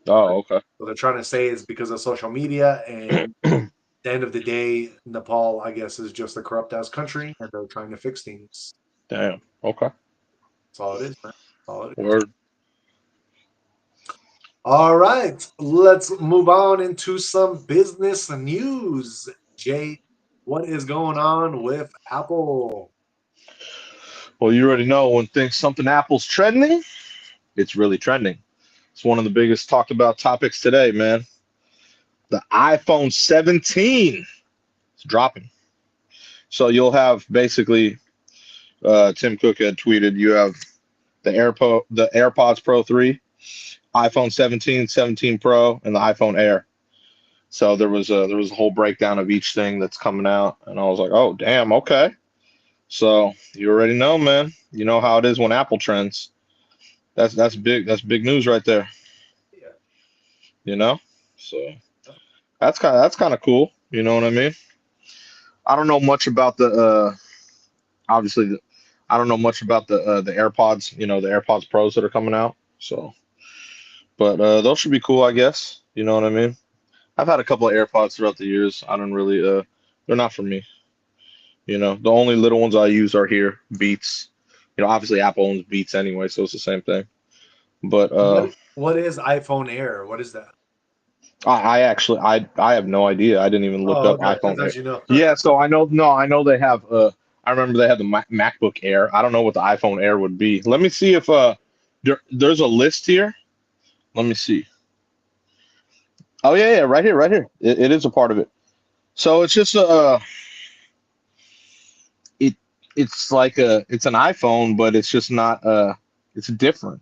Oh, okay. What they're trying to say is because of social media, and at the end of the day, Nepal, I guess, is just a corrupt ass country, and they're trying to fix things. Damn. Okay. That's all it is, man. That's all it is. Word. All right, let's move on into some business news. Jay, what is going on with Apple? Well, you already know when things something Apple's trending, it's really trending. It's one of the biggest talked about topics today, man. The iPhone 17 is dropping. So you'll have basically Tim Cook had tweeted you have the AirPods Pro 3. iPhone 17, 17 Pro, and the iPhone Air. So there was a whole breakdown of each thing that's coming out, and I was like, oh damn, okay. So you already know, man. You know how it is when Apple trends. That's big. That's big news right there. Yeah. You know. So that's kind of cool. You know what I mean? I don't know much about the obviously I don't know much about the AirPods. You know, the AirPods Pros that are coming out. So, but those should be cool, I guess. You know what I mean? I've had a couple of AirPods throughout the years. I don't really they're not for me. You know, the only little ones I use are here, Beats. You know, obviously Apple owns Beats anyway, so it's the same thing. But What is iPhone Air? What is that? I actually I have no idea. I didn't even look Oh, up okay. I iPhone Air. thought you know. Yeah, so I know no, I know they have I remember they had the MacBook Air. I don't know what the iPhone Air would be. Let me see if there's a list here. Let me see. Oh yeah, right here, right here. It is a part of it. So it's just it it's like it's an iPhone, but it's just not it's different.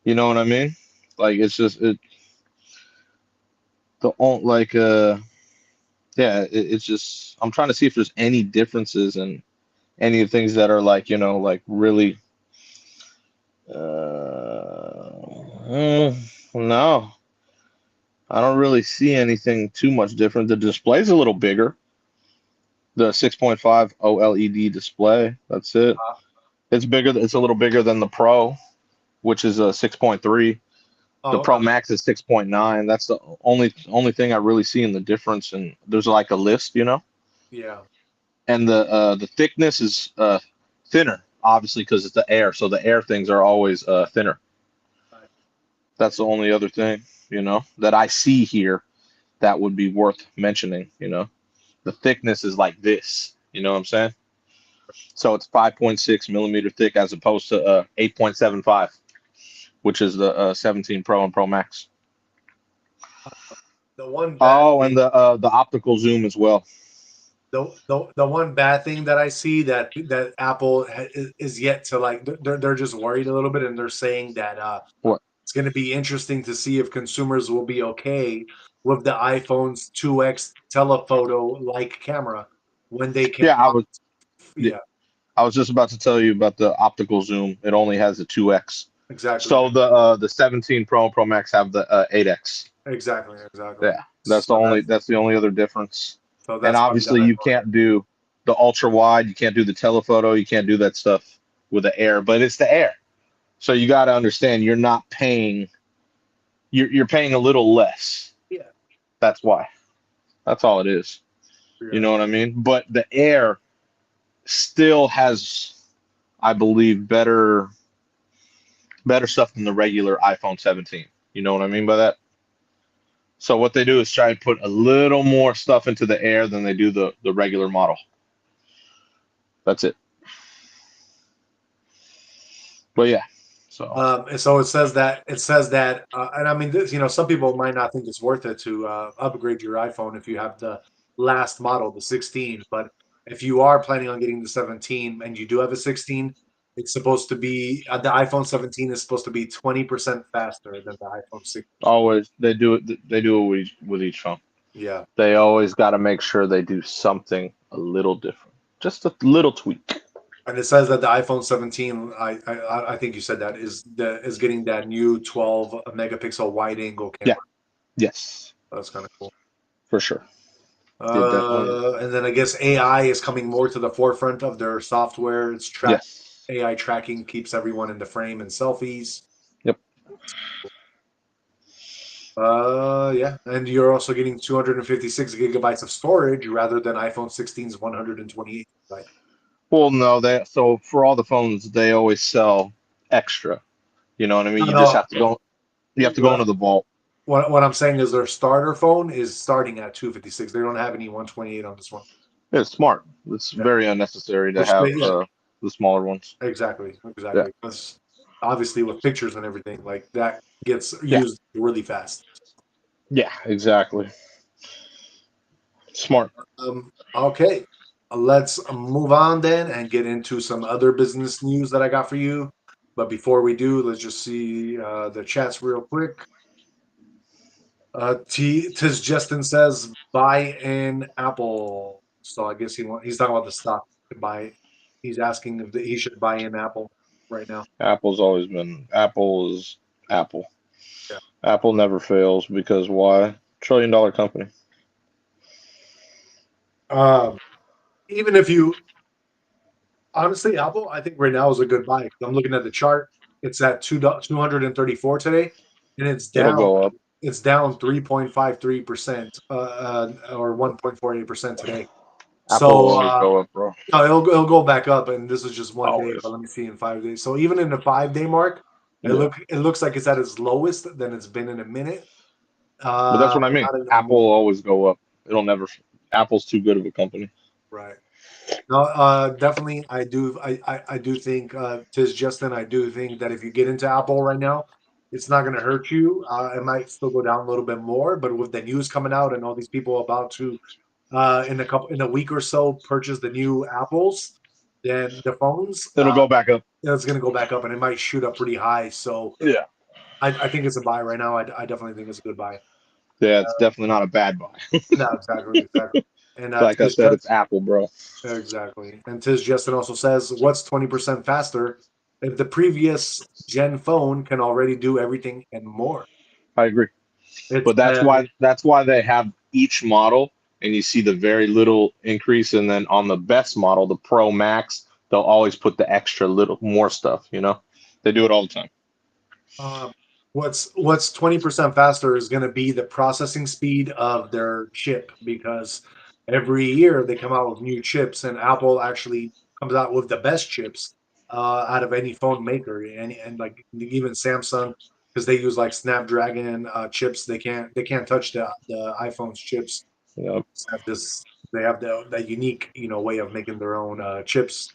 You know what I mean? Like it's just like yeah, it's just I'm trying to see if there's any differences in any of the things that are like, you know, like really no. I don't really see anything too much different. The display's a little bigger. The 6.5 OLED display. That's it. It's bigger. It's a little bigger than the Pro, which is a 6.3. The Oh, Pro okay. Max is 6.9. That's the only thing I really see in the difference. And there's like a list, you know, Yeah. and the thickness is thinner, obviously, because it's the Air. So the Air things are always thinner. Right. That's the only other thing, you know, that I see here that would be worth mentioning. You know, the thickness is like this. You know what I'm saying? So it's 5.6 millimeter thick as opposed to 8.75, which is the 17 Pro and Pro Max. The one bad Oh, and thing, the optical zoom as well. the one bad thing that I see that Apple is yet to like. They're just worried a little bit, and they're saying that What? it's going to be interesting to see if consumers will be okay with the iPhone's 2x telephoto like camera when they can. Yeah, yeah, Yeah, I was just about to tell you about the optical zoom. It only has a 2x. exactly, So the 17 Pro and Pro Max have the 8x. exactly. Yeah, that's the only other difference. So And that's probably the obviously hype you on can't do the ultra wide, you can't do the telephoto, you can't do that stuff with the Air, but it's the Air. So you got to understand you're not paying you're paying a little less. it. Yeah, That's why. That's all it is. You yeah. know what I mean? But the Air still has, I believe, better stuff than the regular iPhone 17. You know what I mean by that? So what they do is try and put a little more stuff into the Air than they do the regular model. That's it. But yeah, so And so it says that, and I mean, some people might not think it's worth it to upgrade your iPhone if you have the last model, the 16. But if you are planning on getting the 17 and you do have a 16, it's supposed to be the iPhone 17 is supposed to be 20% faster than the iPhone 6. always they do it with each phone. Yeah, They always got to make sure they do something a little different, just a little tweak. and it says that the iPhone 17, I think you said that is getting that new 12 megapixel wide angle camera. Yeah. Yes. That's kind of cool. For sure. It definitely is. And then I guess AI is coming more to the forefront of their software. It's Yes. AI tracking keeps everyone in the frame and selfies. Yep. Yeah, and you're also getting 256 gigabytes of storage rather than iPhone 16's 128 gigabytes. Well, no, they so for all the phones, they always sell extra. You know what I mean? No, You just no. have to go. You have to go What, into the vault. what I'm saying is their starter phone is starting at 256. They don't have any 128 on this one. It's smart. It's Yeah, very unnecessary to which have they, yeah, the smaller ones. Yeah. exactly. Because obviously with pictures and everything like that gets Yeah. used really fast. Yeah. Exactly. Smart. Okay, let's move on then and get into some other business news that I got for you. But before we do, let's just see the chats real quick. Tis Justin says buy in Apple. So I guess he's talking about the stock to buy. He's asking if he should buy in Apple right now. Apple's always been Apple is Apple. Yeah. Apple never fails because why? $1 trillion company. Um, Even if you honestly, Apple, I think right now is a good buy. I'm looking at the chart. It's at 234 today, and it's It'll down. go up. It's down 3.53%, or 1.48% today. Apple will So always go up, bro. no, it'll go back up, and this is just one day. But Always. let me see in 5 days. So even in the 5 day mark, Yeah. it looks like it's at its lowest than it's been in a minute. But that's what I mean. Not in a Apple will moment, always go up. It'll never. Apple's too good of a company. right? No, definitely. I do think tis Justin. I do think that if you get into Apple right now, it's not going to hurt you. It might still go down a little bit more, but with the news coming out and all these people about to in a week or so purchase the new Apples, then the phones, It'll go back up. it's going to go back up and it might shoot up pretty high. So Yeah. I think it's a buy right now. I definitely think it's a good buy. Yeah, it's definitely not a bad buy. No, exactly. And Like I said, it's Apple, bro. exactly. And Tiz Justin also says, what's 20% faster if the previous gen phone can already do everything and more? I agree. It's But that's why they have each model and you see the very little increase and then on the best model, the Pro Max, they'll always put the extra little more stuff, you know? They do it all the time. uh, what's 20% faster is going to be the processing speed of their chip, because every year they come out with new chips, and Apple actually comes out with the best chips out of any phone maker, and like even Samsung, because they use like Snapdragon chips. They can't touch the iPhone's chips. Yep. Have this They have that unique way of making their own chips.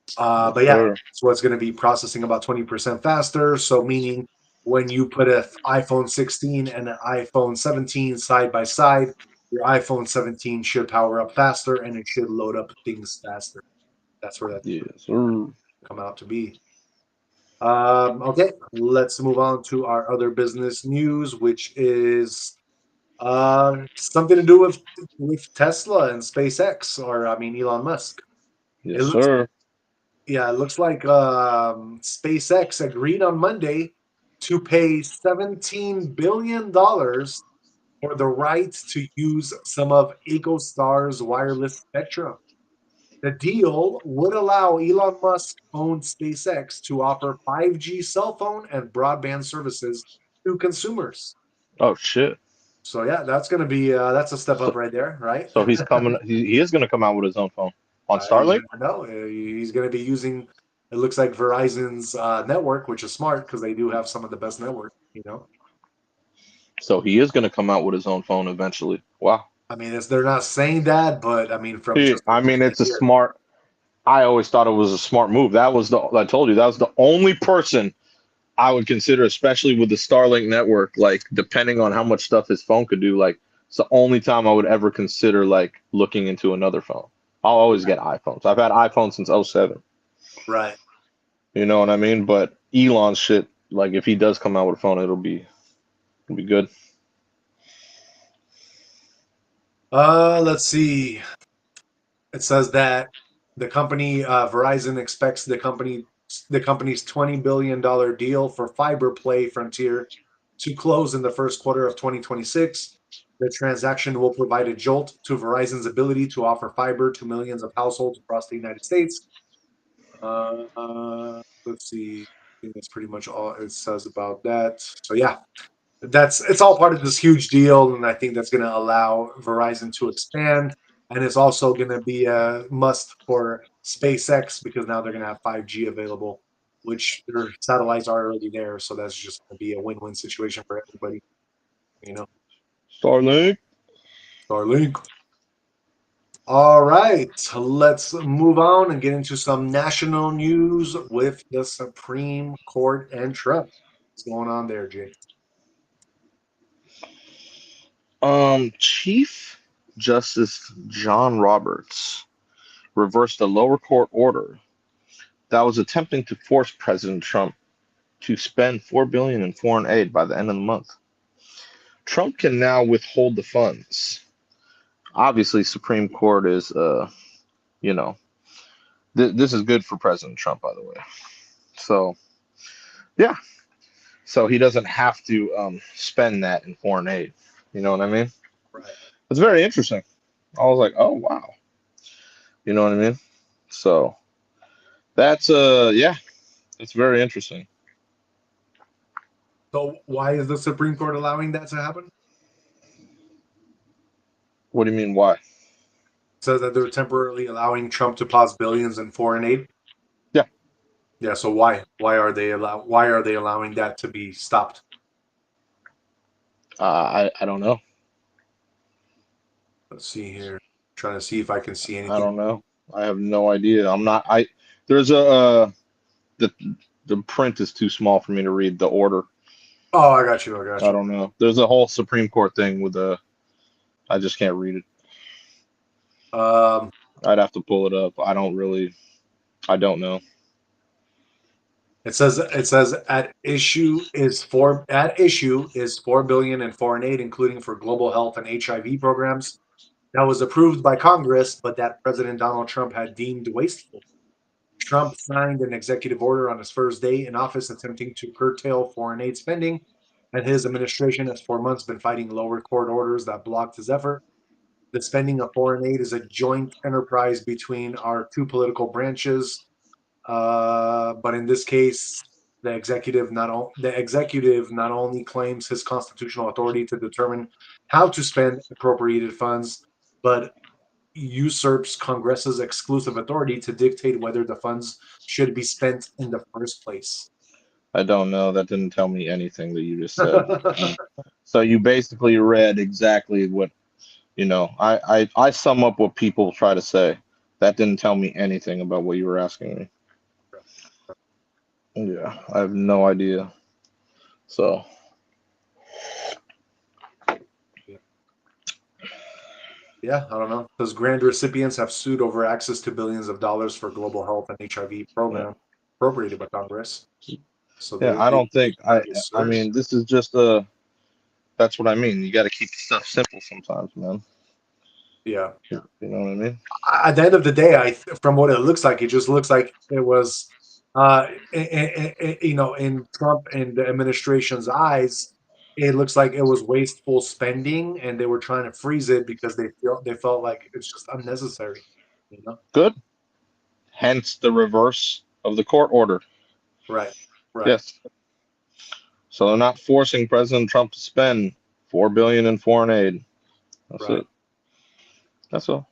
Yes, But yeah, sir. so it's going to be processing about 20% faster. So meaning when you put an iPhone 16 and an iPhone 17 side by side, your iPhone 17 should power up faster and it should load up things faster. That's where that Yes, sir. come out to be. Okay, let's move on to our other business news, which is something to do with Tesla and SpaceX, or I mean Elon Musk. It Yes, looks sir. Yeah, it looks like SpaceX agreed on Monday to pay $17 billion for the rights to use some of EchoStar's wireless spectrum. The deal would allow Elon Musk-owned SpaceX to offer 5G cell phone and broadband services to consumers. Oh shit. So yeah, that's a step up So right there, right? so he's coming he is gonna come out with his own phone. On You Starlink? never know. He's going to be using. It looks like Verizon's network, which is smart because they do have some of the best network. So he is gonna come out with his own phone eventually. Wow. I mean, they're not saying that, but I mean, from just I what mean I it's a hear, smart I always thought it was a smart move. I told you that was the only person I would consider, especially with the Starlink network, like depending on how much stuff his phone could do, like it's the only time I would ever consider like looking into another phone. I'll always get iPhones. I've had iPhones since '07. right? You know what I mean? But Elon shit, like if he does come out with a phone, it'll be good. Let's see. It says that the company Verizon expects the company's $20 billion deal for fiber play frontier to close in the first quarter of 2026. The transaction will provide a jolt to Verizon's ability to offer fiber to millions of households across the United States. Let's see. I think that's pretty much all it says about that. So yeah, it's all part of this huge deal, and I think that's going to allow Verizon to expand, and it's also going to be a must for SpaceX because now they're going to have 5G available, which their satellites are already there, so that's just going to be a win-win situation for everybody. You know, Starlink. Starlink. All right, let's move on and get into some national news with the Supreme Court and Trump. What's going on there, Jake? Chief Justice John Roberts reversed a lower court order that was attempting to force President Trump to spend $4 billion in foreign aid by the end of the month. Trump can now withhold the funds. Obviously, Supreme Court is, you know, this is good for President Trump, by the way. So, yeah. So he doesn't have to spend that in foreign aid. You know what I mean? Right. It's very interesting. I was like, oh, wow. You know what I mean? So that's, yeah, it's very interesting. So why is the Supreme Court allowing that to happen? What do you mean, why? Says that they're temporarily allowing Trump to pause billions in foreign aid. Yeah. Yeah. So why? Why are they allowing that to be stopped? I don't know. Let's see here. Trying to see if I can see I anything. don't know. I have no idea. There's the the print is too small for me to read the order. Oh, I got you. I got I you. don't know. There's a whole Supreme Court thing with I just can't read it. Um, I'd have to pull it up. I don't know. it says at issue is 4 billion in foreign aid, including for global health and HIV programs. That was approved by Congress, but that President Donald Trump had deemed wasteful. Trump signed an executive order on his first day in office attempting to curtail foreign aid spending, and his administration has for months been fighting lower court orders that blocked his effort. The spending of foreign aid is a joint enterprise between our two political branches, but in this case, the executive not only claims his constitutional authority to determine how to spend appropriated funds, but usurps Congress's exclusive authority to dictate whether the funds should be spent in the first place. I don't know. That didn't tell me anything that you just said. So you basically read exactly what I sum up what people try to say. That didn't tell me anything about what you were asking me. Yeah, I have no idea. So Yeah, I don't know. Those grand recipients have sued over access to billions of dollars for global health and HIV yeah, program appropriated by Congress. So yeah. they I they, don't they think trying to assert. mean, this is just That's what I mean. You got to keep stuff simple sometimes, man. Yeah. You know what I mean? At the end of the day, from what it looks like, it just looks like it was, in Trump and the administration's eyes, it looks like it was wasteful spending, and they were trying to freeze it because they felt like it's just unnecessary. You know? Good. Hence the reverse of the court order. Right. Right. Yes. So they're not forcing President Trump to spend $4 billion in foreign aid. That's Right. it. That's all.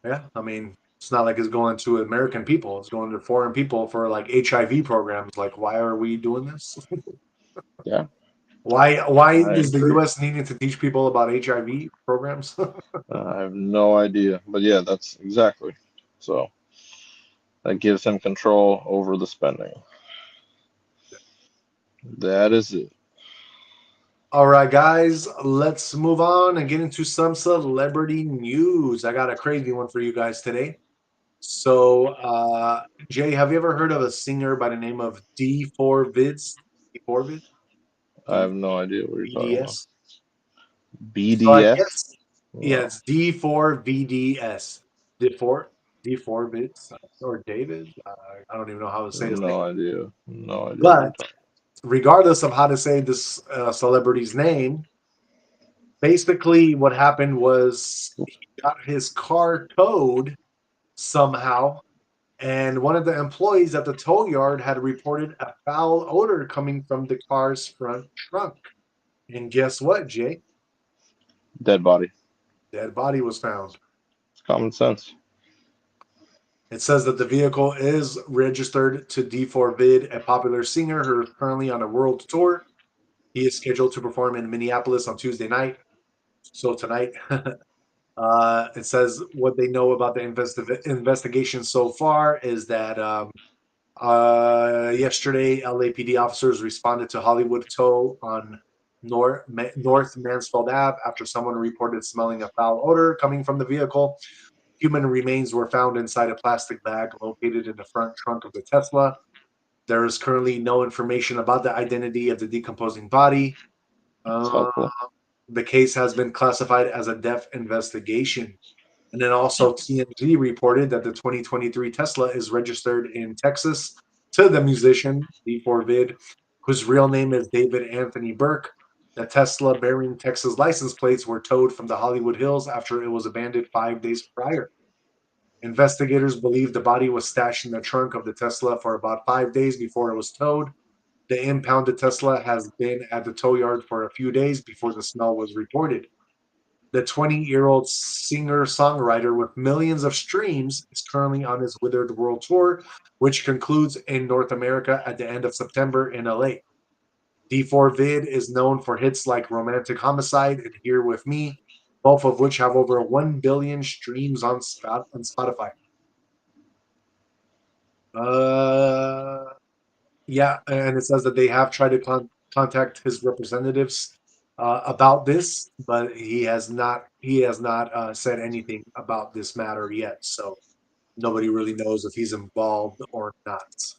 Yeah. I mean, it's not like it's going to American people; it's going to foreign people for like HIV programs. Like, why are we doing this? Yeah, Why I is the agree. U.S. needing to teach people about HIV programs? I have no idea, but yeah, that's exactly. So that gives him control over the spending. That is it. All right, guys, let's move on and get into some celebrity news. I got a crazy one for you guys today. So, Jay, have you ever heard of a singer by the name of D4 Vids? D4 Vids? I D have no idea what you're talking about. VDS? So I BDS? guess, yeah, No, it's D4 VDS. D4 D4 Vids or David. I don't even know how to say his name. no idea. No idea what you're But talking regardless of how to say this celebrity's name, basically what happened was he got his car towed somehow, and one of the employees at the tow yard had reported a foul odor coming from the car's front trunk. And guess what, Jay? Dead body. Dead body was found. It's common sense. It says that the vehicle is registered to D4 Vid, a popular singer who is currently on a world tour. He is scheduled to perform in Minneapolis on Tuesday night. So tonight, it says what they know about the investigation so far is that yesterday, LAPD officers responded to Hollywood Tow on North Mansfield Ave after someone reported smelling a foul odor coming from the vehicle. Human remains were found inside a plastic bag located in the front trunk of the Tesla. There is currently no information about the identity of the decomposing body. It's Uh, helpful. the case has been classified as a death investigation. And then also TMZ reported that the 2023 Tesla is registered in Texas to the musician D4 Vid, whose real name is David Anthony Burke. The Tesla bearing Texas license plates were towed from the Hollywood Hills after it was abandoned 5 days prior. Investigators believe the body was stashed in the trunk of the Tesla for about 5 days before it was towed. The impounded Tesla has been at the tow yard for a few days before the smell was reported. The 20-year-old singer-songwriter with millions of streams is currently on his Withered World Tour, which concludes in North America at the end of September in LA. D4 Vid is known for hits like Romantic Homicide and Here With Me, both of which have over 1 billion streams on Spotify. Uh, yeah, and it says that they have tried to contact his representatives about this, but he has not. He has not said anything about this matter yet. So nobody really knows if he's involved or not. It's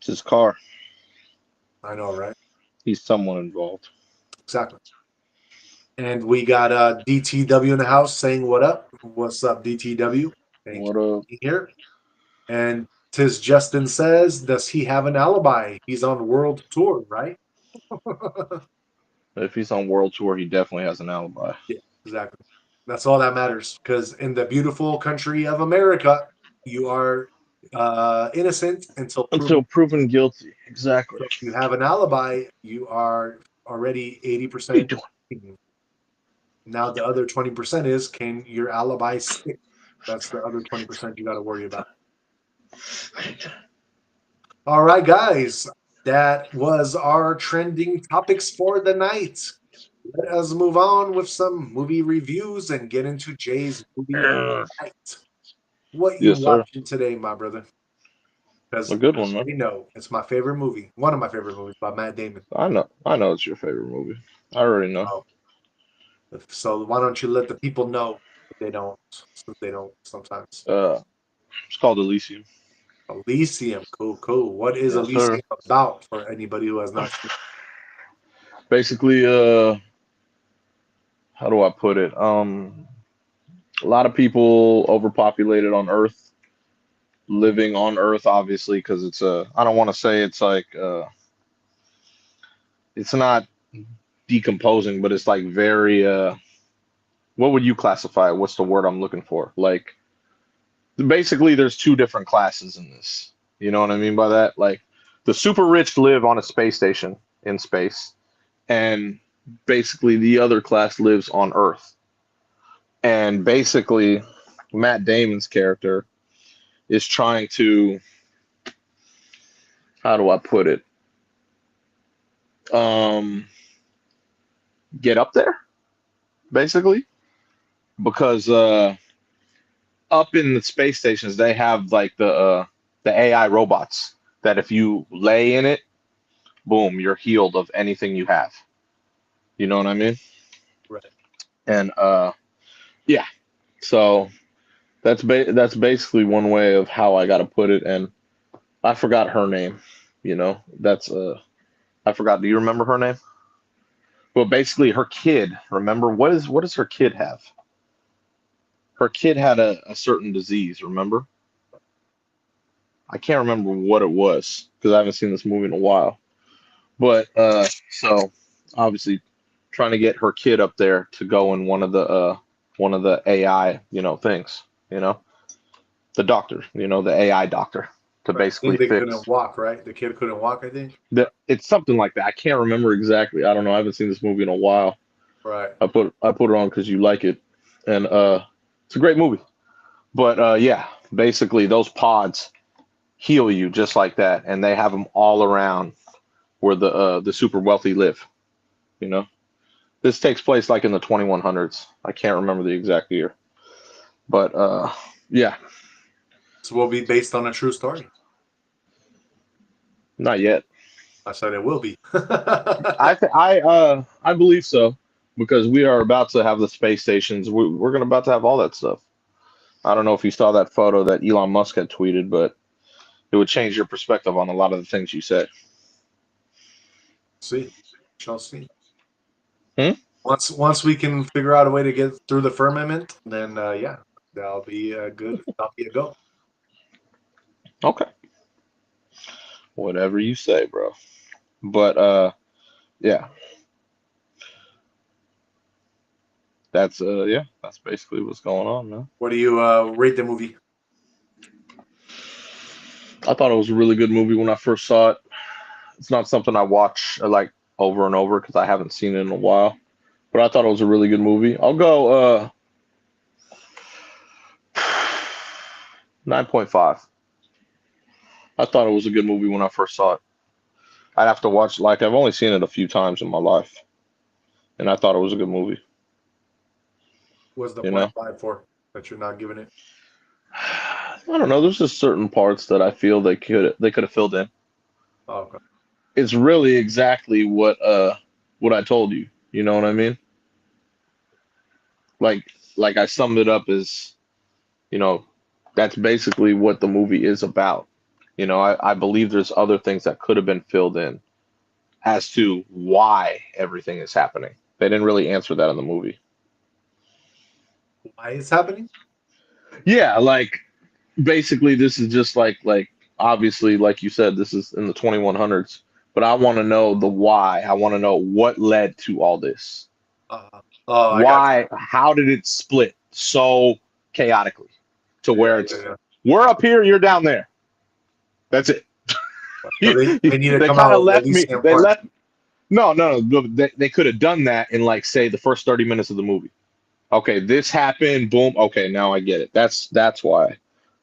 his car. I know, right? He's someone involved. Exactly. And we got DTW in the house saying, "What up? What's up, DTW? Thank you What for up? being here." And Tis Justin says, "Does he have an alibi? He's on world tour, right?" If he's on world tour, he definitely has an alibi. Yeah, exactly. That's all that matters. Because in the beautiful country of America, you are innocent until proven. Until proven guilty. Exactly. So if you have an alibi, you are already What are you 80%. doing? Now the other 20% is, can your alibi stick? That's the other 20% you got to worry about. All right, guys. That was our trending topics for the night. Let us move on with some movie reviews and get into Jay's movie of the night. What you Yes, sir. watching today, my brother? A Because good I one, man. already know it's my favorite movie. One of my favorite movies by Matt Damon. I know. I know it's your favorite movie. I already know. Oh, so why don't you let the people know if they don't? Since they don't sometimes. It's called Elysium. Elysium, cool, cool. What is Yes, sir. Elysium about for anybody who has not seen? Basically, how do I put it? A lot of people overpopulated on Earth, living on Earth, obviously, because it's a. I don't want to say it's like it's not decomposing, but it's like very what would you classify it? What's the word I'm looking for? Like basically there's two different classes in this. You know what I mean by that? Like the super rich live on a space station in space, and basically the other class lives on Earth. And basically Matt Damon's character is trying to, how do I put it? Um get up there, basically. Because up in the space stations they have like the AI robots that if you lay in it, boom, you're healed of anything you have. You know what I mean? Right. And yeah, so that's basically one way of how I got to put it. And I forgot her name. You know, that's I forgot. Do you remember her name? Well, basically her kid. Remember what does her kid have? Her kid had a certain disease. Remember? I can't remember what it was because I haven't seen this movie in a while. But so obviously trying to get her kid up there to go in one of the AI, things, the doctor, the AI doctor to Right. I basically think they fix couldn't walk, right? The kid couldn't walk, I think. it's something like that. I can't remember exactly. I don't know. I haven't seen this movie in a while. Right. I put it on because you like it, and it's a great movie. But yeah, basically those pods heal you just like that, and they have them all around where the super wealthy live. You know, this takes place like in the 2100s. I can't remember the exact year, but yeah, So will be based on a true story. not yet. I said it will be. I believe so because we are about to have the space stations. We're gonna about to have all that stuff. I don't know if you saw that photo that Elon Musk had tweeted, but it would change your perspective on a lot of the things you said. See, shall see. Hmm? Once we can figure out a way to get through the firmament, then yeah, that'll be good. That'll be a go. Okay. Whatever you say, bro. But yeah, that's basically what's going on, man. What do you rate the movie? I thought it was a really good movie when I first saw it. It's not something I watch like over and over because I haven't seen it in a while. But I thought it was a really good movie. I'll go 9.5. I thought it was a good movie when I first saw it. I'd have to watch like I've only seen it a few times in my life, and I thought it was a good movie. What's the You point know, five for that you're not giving it? I don't know. There's just certain parts that I feel they could have filled in. Oh, okay. It's really exactly what I told you. You know what I mean? Like like I summed it up as you know that's basically what the movie is about. I believe there's other things that could have been filled in as to why everything is happening. They didn't really answer that in the movie. Why it's happening? Yeah, like basically this is just like obviously like you said this is in the 2100s, but I want to know the why. I want to know what led to all this. Oh, I got Why? How did it split so chaotically to you. where Yeah, it's yeah, yeah. we're up here, you're down there. That's it. So they need to They come kind out of with left me. Elysium They Park. left. No, no, no. They could have done that in like say the first 30 minutes of the movie. Okay, this happened. Boom. Okay, now I get it. That's why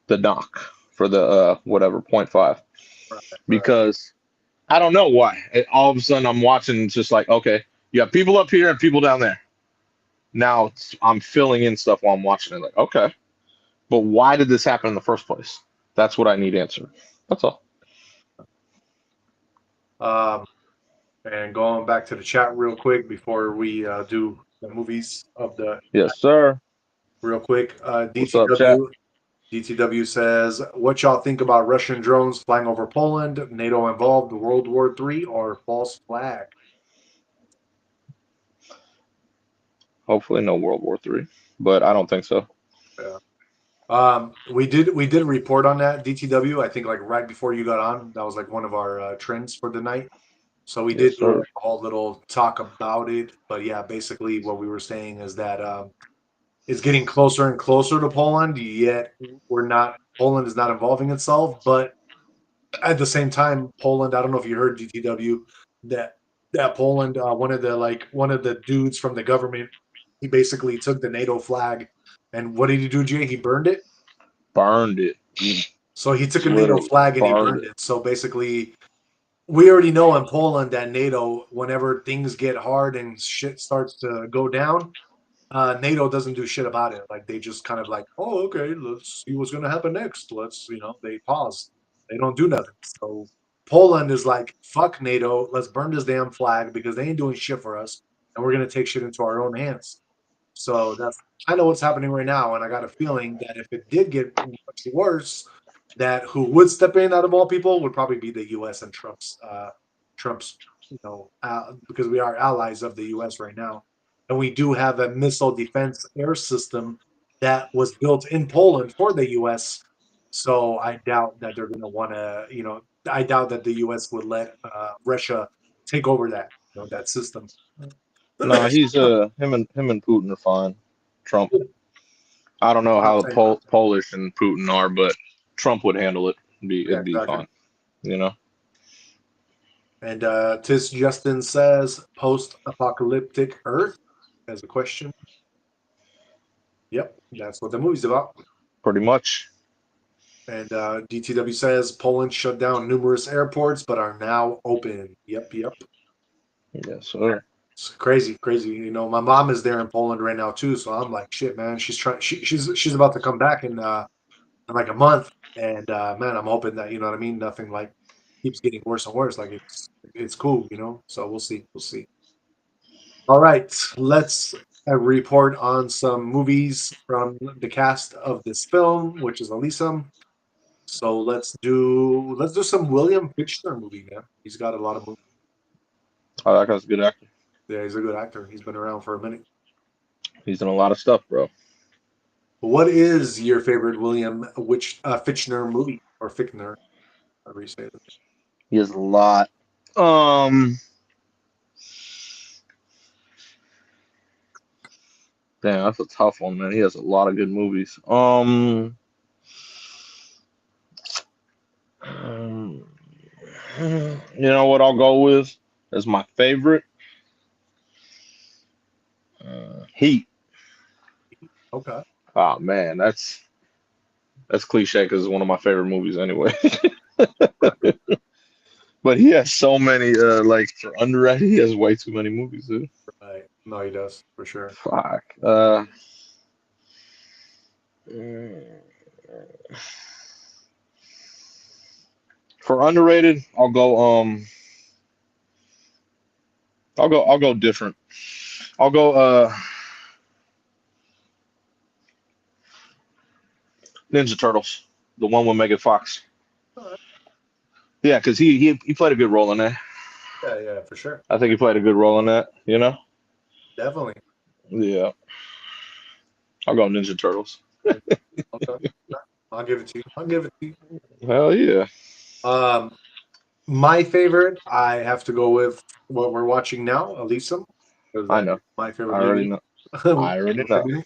the knock for the whatever point five Right, right. because I don't know why. All of a sudden I'm watching. It's just like okay, you have people up here and people down there. Now I'm filling in stuff while I'm watching it. Like okay, but why did this happen in the first place? That's what I need answered. That's all. Um, and going back to the chat real quick before we do the movies of the Yes, sir. real quick. What's up, chat? DTW says, "What y'all think about Russian drones flying over Poland? NATO involved? World War III or false flag?" Hopefully, no World War III, but I don't think so. Yeah. We did report on that DTW. I think like right before you got on, that was like one of our trends for the night. So we did Yes, do sir. a whole little talk about it. But yeah, basically what we were saying is that it's getting closer and closer to Poland. Yet we're not. Poland is not involving itself, but at the same time, Poland. I don't know if you heard DTW that Poland, one of the dudes from the government, he basically took the NATO flag, and what did he do, Jay? He burned it. Burned it. He So he took just a NATO literally flag and he burned burned it. it. So basically, we already know in Poland that NATO, whenever things get hard and shit starts to go down, NATO doesn't do shit about it. Like they just kind of like, oh, okay, let's see what's gonna happen next. They pause. They don't do nothing. So Poland is like, fuck NATO. Let's burn this damn flag because they ain't doing shit for us, and we're gonna take shit into our own hands. So that's kind of what's happening right now. And I got a feeling that if it did get much worse, that who would step in out of all people would probably be the U.S. and Trump's, because we are allies of the U.S. right now, and we do have a missile defense air system that was built in Poland for the U.S. So I doubt that they're going to want to, I doubt that the U.S. would let Russia take over that system. Nah, he's him and Putin are fine. Trump. I don't know I'm how saying, Polish and Putin are, but Trump would handle it. yeah, It'd be exactly. fine. You know. And Tis Justin says post-apocalyptic Earth as a question. Yep, that's what the movie's about. Pretty much. And DTW says Poland shut down numerous airports but are now open. Yep, yep. Yes, sir. It's crazy, crazy. My mom is there in Poland right now too, so I'm like, shit, man. She's trying. She's about to come back in like a month, and man, I'm hoping that you know what I mean. Nothing like keeps getting worse and worse. Like it's cool. So we'll see, we'll see. All right, let's report on some movies from the cast of this film, which is Elysium. So let's do some William Fichtner movie, man. He's got a lot of movies. Oh, that guy's a good actor. Yeah, he's a good actor. He's been around for a minute. He's done a lot of stuff, bro. What is your favorite William Fichtner movie or Fichtner, however you say it? He has a lot. Um, Damn, that's a tough one, man. He has a lot of good movies. Um, you know what I'll go with as my favorite? Heat. Okay. Oh man, that's cliche because it's one of my favorite movies anyway. But he has so many, like for underrated, he has way too many movies, dude. Right. No, he does for sure. Fuck. Mm, for underrated, I'll go different. I'll go Ninja Turtles, the one with Megan Fox. All right. Yeah, because he played a good role in that. Yeah, yeah, for sure. I think he played a good role in that. You know? Definitely. Yeah, I'll go Ninja Turtles. Okay. I'll give it to you. I'll give it to you. Hell yeah, Um, my favorite, I have to go with what we're watching now, Elysium, because I that know. is my I favorite already movie. know. I already know.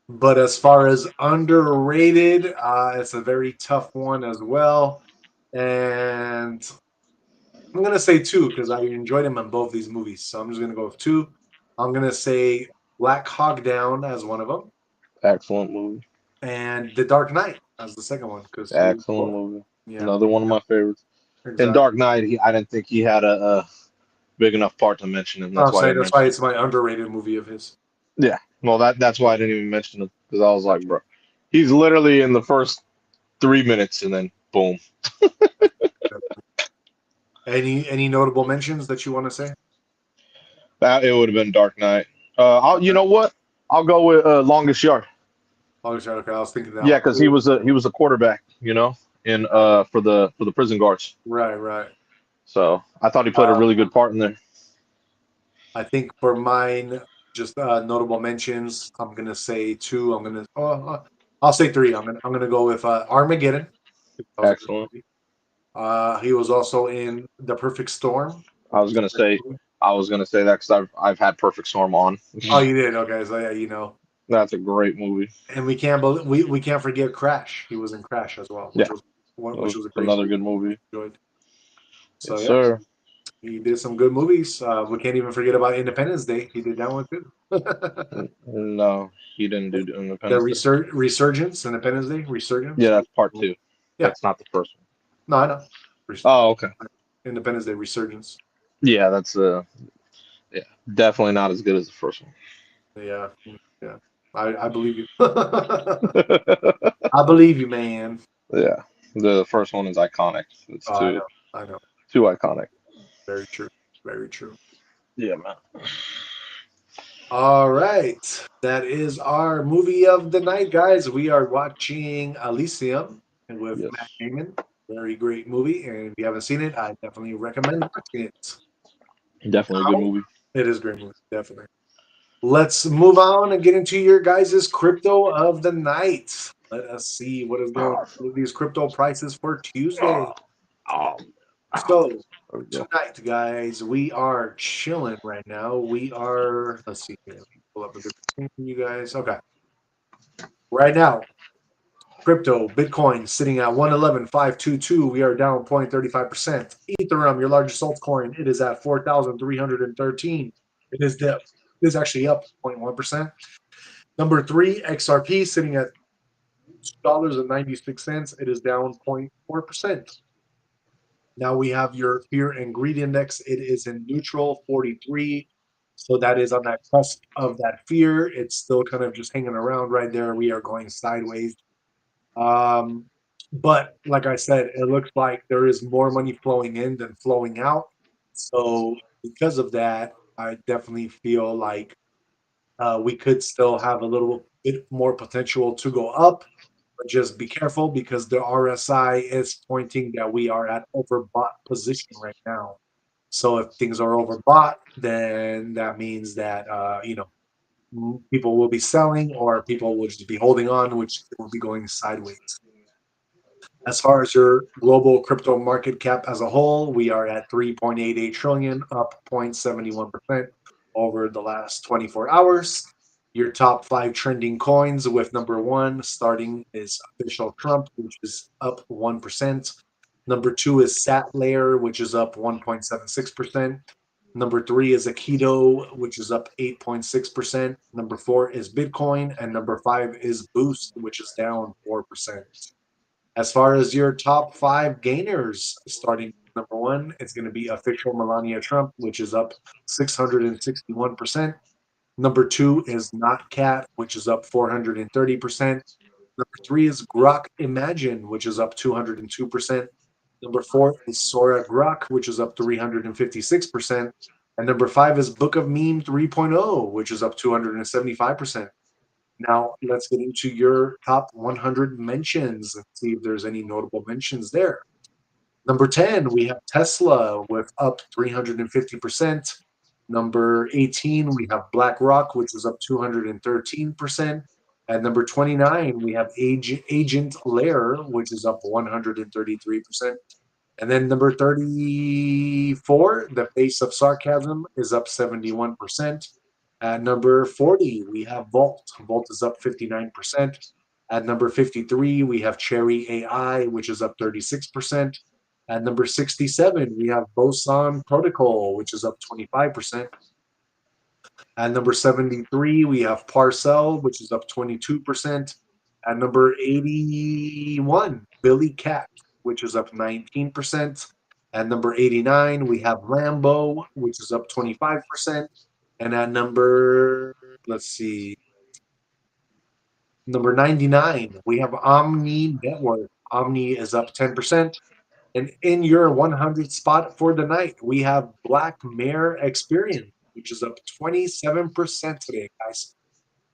But as far as underrated, it's a very tough one as well. And I'm gonna say two because I enjoyed him in both these movies. So I'm just gonna go with two. I'm gonna say Black Hawk Down as one of them, Excellent movie. and The Dark Knight as the second one because he was Excellent both. movie. Yeah, Another one of my favorites. In exactly. Dark Knight, I didn't think he had a big enough part to mention him. That's I'll why I say didn't that's why mention him. it's my underrated movie of his. Yeah. Well, that's why I didn't even mention him because I was like, bro, he's literally in the first 3 minutes and then boom. Any notable mentions that you want to say? That it would have been Dark Knight. You Okay. know what? I'll go with Longest Yard. Oh, sorry, okay, I was thinking that Yeah, one because he too. was a quarterback, in for the prison guards. Right, right. So I thought he played a Uh, really good part in there. I think for mine, just notable mentions. I'm gonna say two. I'll say three. I'm gonna go with Armageddon. That was a good Excellent. movie. He was also in The Perfect Storm, I which was was a gonna great say movie. I was gonna say that because I've had Perfect Storm on. Oh, you did? Okay, so yeah, That's a great movie. and we can't forget Crash. He was in Crash as well, Yeah, it which was was a great another movie. good movie. Enjoyed. So Yes, yeah, sir. he did some good movies. We can't even forget about Independence Day. He did that one too. No, he didn't do The Independence Day. Resurgence, Independence Day, Resurgence. Yeah, that's part two. Yeah, That's not the first one. no, I know. Oh, okay. Independence Day, Resurgence. Yeah, that's yeah, definitely not as good as the first one. Yeah, yeah. I believe you. I believe you, man. Yeah, the first one is iconic. It's Oh, I too know. I know. too iconic. Very true. Very true. Yeah, man. All right. That is our movie of the night, guys. We are watching Elysium with Yes, Matt Damon. Very great movie. And if you haven't seen it, I definitely recommend watching it. definitely a good Now, movie. it is a great movie. Definitely. Let's move on and get into your guys' crypto of the night. Let us see what is going Oh, on with these crypto prices for Tuesday. oh, oh, So, there we go. tonight, guys, we are chilling right now. Let's see here. Let me pull up a good thing for you guys. Okay. Right now, crypto, Bitcoin sitting at 111,522. We are down 0.35%. Ethereum, your largest altcoin, it is at 4,313. It is actually up 0.1%. Number three, XRP sitting at $2.96. It is down 0.4%. Now we have your fear and greed index. It is in neutral 43. So that is on that cusp of that fear. It's still kind of just hanging around right there. We are going sideways. Um, but like I said, it looks like there is more money flowing in than flowing out. So because of that, I definitely feel like we could still have a little bit more potential to go up. Just be careful because the RSI is pointing that we are at overbought position right now. So if things are overbought, then that means that people will be selling or people will just be holding on, which will be going sideways. As far as your global crypto market cap as a whole, we are at 3.88 trillion, up 0.71% over the last 24 hours. Your top five trending coins with number one starting is official Trump, which is up 1%. Number two is Sat Layer, which is up 1.76%. Number three is Aikido, which is up 8.6%. Number four is Bitcoin. And number five is Boost, which is down 4%. As far as your top five gainers, starting number one, it's going to be official Melania Trump, which is up 661%. Number two is Not Cat, which is up 430%. Number three is Grok Imagine, which is up 202%. Number four is Sora Grok, which is up 356%. And number five is Book of Meme 3.0, which is up 275%. Now, let's get into your top 100 mentions and see if there's any notable mentions there. Number 10, we have Tesla with up 350%. Number 18, we have BlackRock, which is up 213%. At number 29, we have Agent Lair, which is up 133%. And then number 34, The Face of Sarcasm is up 71%. At number 40, we have Vault. Vault is up 59%. At number 53, we have Cherry AI, which is up 36%. At number 67, we have Boson Protocol, which is up 25%. At number 73, we have Parcel, which is up 22%. At number 81, Billy Cat, which is up 19%. At number 89, we have Lambo, which is up 25%. And at let's see, number 99, we have Omni Network. Omni is up 10%. And in your 100 spot for the night, we have Black Mare Experience, which is up 27% today, guys.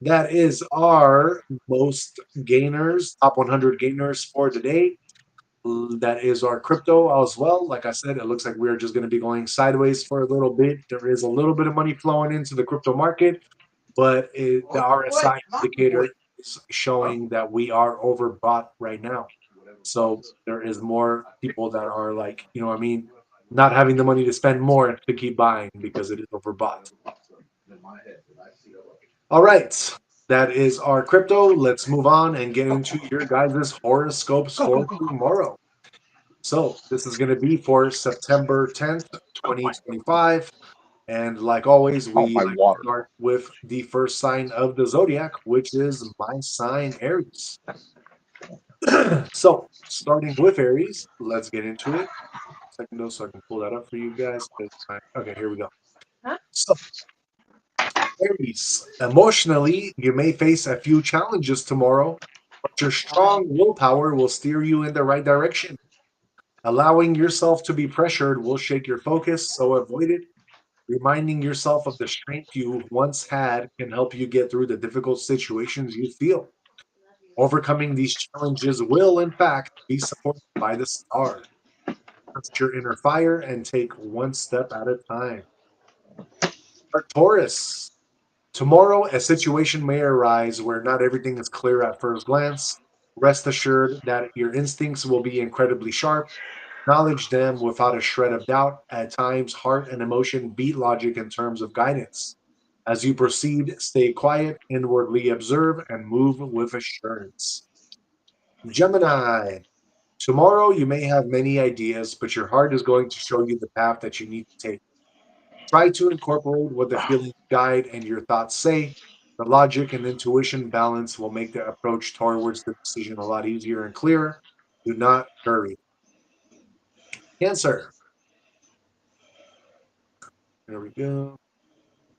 That is our most gainers, top 100 gainers for today. That is our crypto as well. Like I said, it looks like we're just going to be going sideways for a little bit. There is a little bit of money flowing into the crypto market, but the RSI indicator is showing that we are overbought right now. So there is more people that are like, you know what I mean, not having the money to spend more to keep buying because it is overbought. All right. That is our crypto. Let's move on and get into your guys' horoscopes for tomorrow. So this is going to be for September 10th, 2025. And like always, Oh, we my like to water. start with the first sign of the zodiac, which is my sign, Aries. So starting with Aries, let's get into it. Second though, so I can pull that up for you guys. Okay, here we go. So Aries, emotionally, you may face a few challenges tomorrow, but your strong willpower will steer you in the right direction. Allowing yourself to be pressured will shake your focus, so avoid it. Reminding yourself of the strength you once had can help you get through the difficult situations you feel. Overcoming these challenges will, in fact, be supported by the stars. Trust your inner fire and take one step at a time. Our Taurus, tomorrow, a situation may arise where not everything is clear at first glance. Rest assured that your instincts will be incredibly sharp. Acknowledge them without a shred of doubt. At times, heart and emotion beat logic in terms of guidance. As you proceed, stay quiet, inwardly observe, and move with assurance. Gemini, tomorrow you may have many ideas, but your heart is going to show you the path that you need to take. Try to incorporate what the feelings guide and your thoughts say. The logic and intuition balance will make the approach towards the decision a lot easier and clearer. Do not hurry. Cancer. There we go.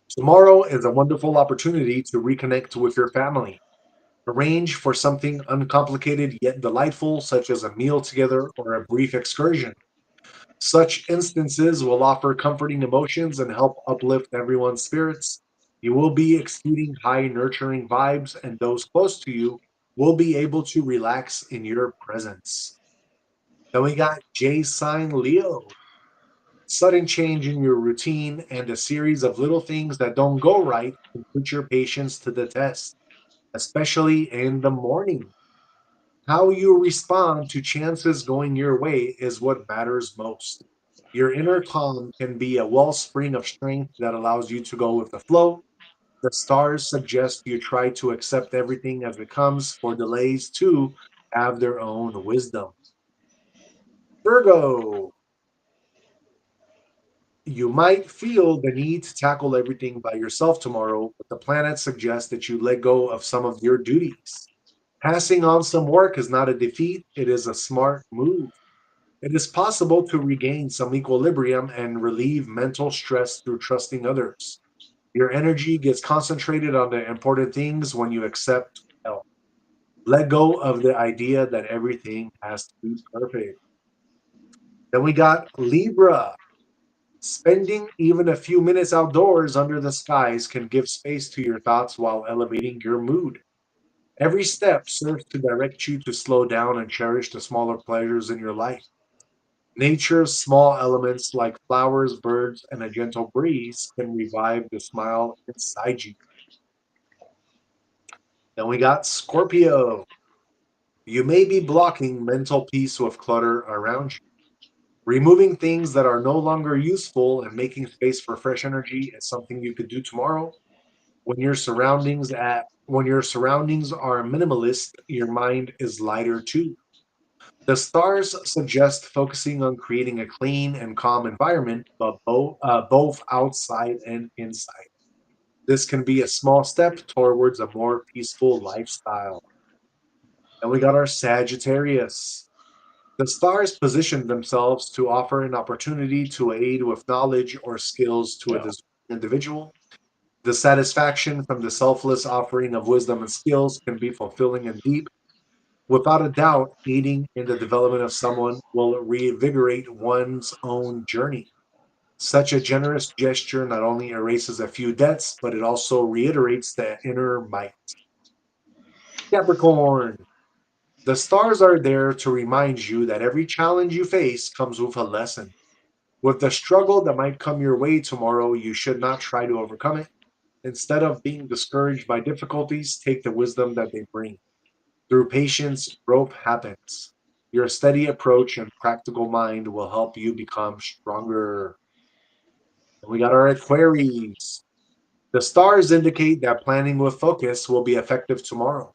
Tomorrow is a wonderful opportunity to reconnect with your family. Arrange for something uncomplicated yet delightful, such as a meal together or a brief excursion. Such instances will offer comforting emotions and help uplift everyone's spirits. You will be exuding high, nurturing vibes, and those close to you will be able to relax in your presence. Then we got J sign Leo. Sudden change in your routine and a series of little things that don't go right can put your patience to the test, especially in the morning. How you respond to chances going your way is what matters most. Your inner calm can be a wellspring of strength that allows you to go with the flow. The stars suggest you try to accept everything as it comes, for delays too have their own wisdom. Virgo, you might feel the need to tackle everything by yourself tomorrow, but the planets suggest that you let go of some of your duties. Passing on some work is not a defeat, it is a smart move. It is possible to regain some equilibrium and relieve mental stress through trusting others. Your energy gets concentrated on the important things when you accept help. Let go of the idea that everything has to be perfect. Then we got Libra. Spending even a few minutes outdoors under the skies can give space to your thoughts while elevating your mood. Every step serves to direct you to slow down and cherish the smaller pleasures in your life. Nature's small elements like flowers, birds, and a gentle breeze can revive the smile inside you. Then we got Scorpio. You may be blocking mental peace with clutter around you. Removing things that are no longer useful and making space for fresh energy is something you could do tomorrow. When your surroundings are minimalist, your mind is lighter too. The stars suggest focusing on creating a clean and calm environment, but both outside and inside. This can be a small step towards a more peaceful lifestyle. And we got our Sagittarius. The stars position themselves to offer an opportunity to aid with knowledge or skills to a Yeah. individual. The satisfaction from the selfless offering of wisdom and skills can be fulfilling and deep. Without a doubt, aiding in the development of someone will reinvigorate one's own journey. Such a generous gesture not only erases a few debts, but it also reiterates the inner might. Capricorn, the stars are there to remind you that every challenge you face comes with a lesson. With the struggle that might come your way tomorrow, you should not try to overcome it. Instead of being discouraged by difficulties, take the wisdom that they bring. Through patience, growth happens. Your steady approach and practical mind will help you become stronger. And we got our Aquarius. The stars indicate that planning with focus will be effective tomorrow.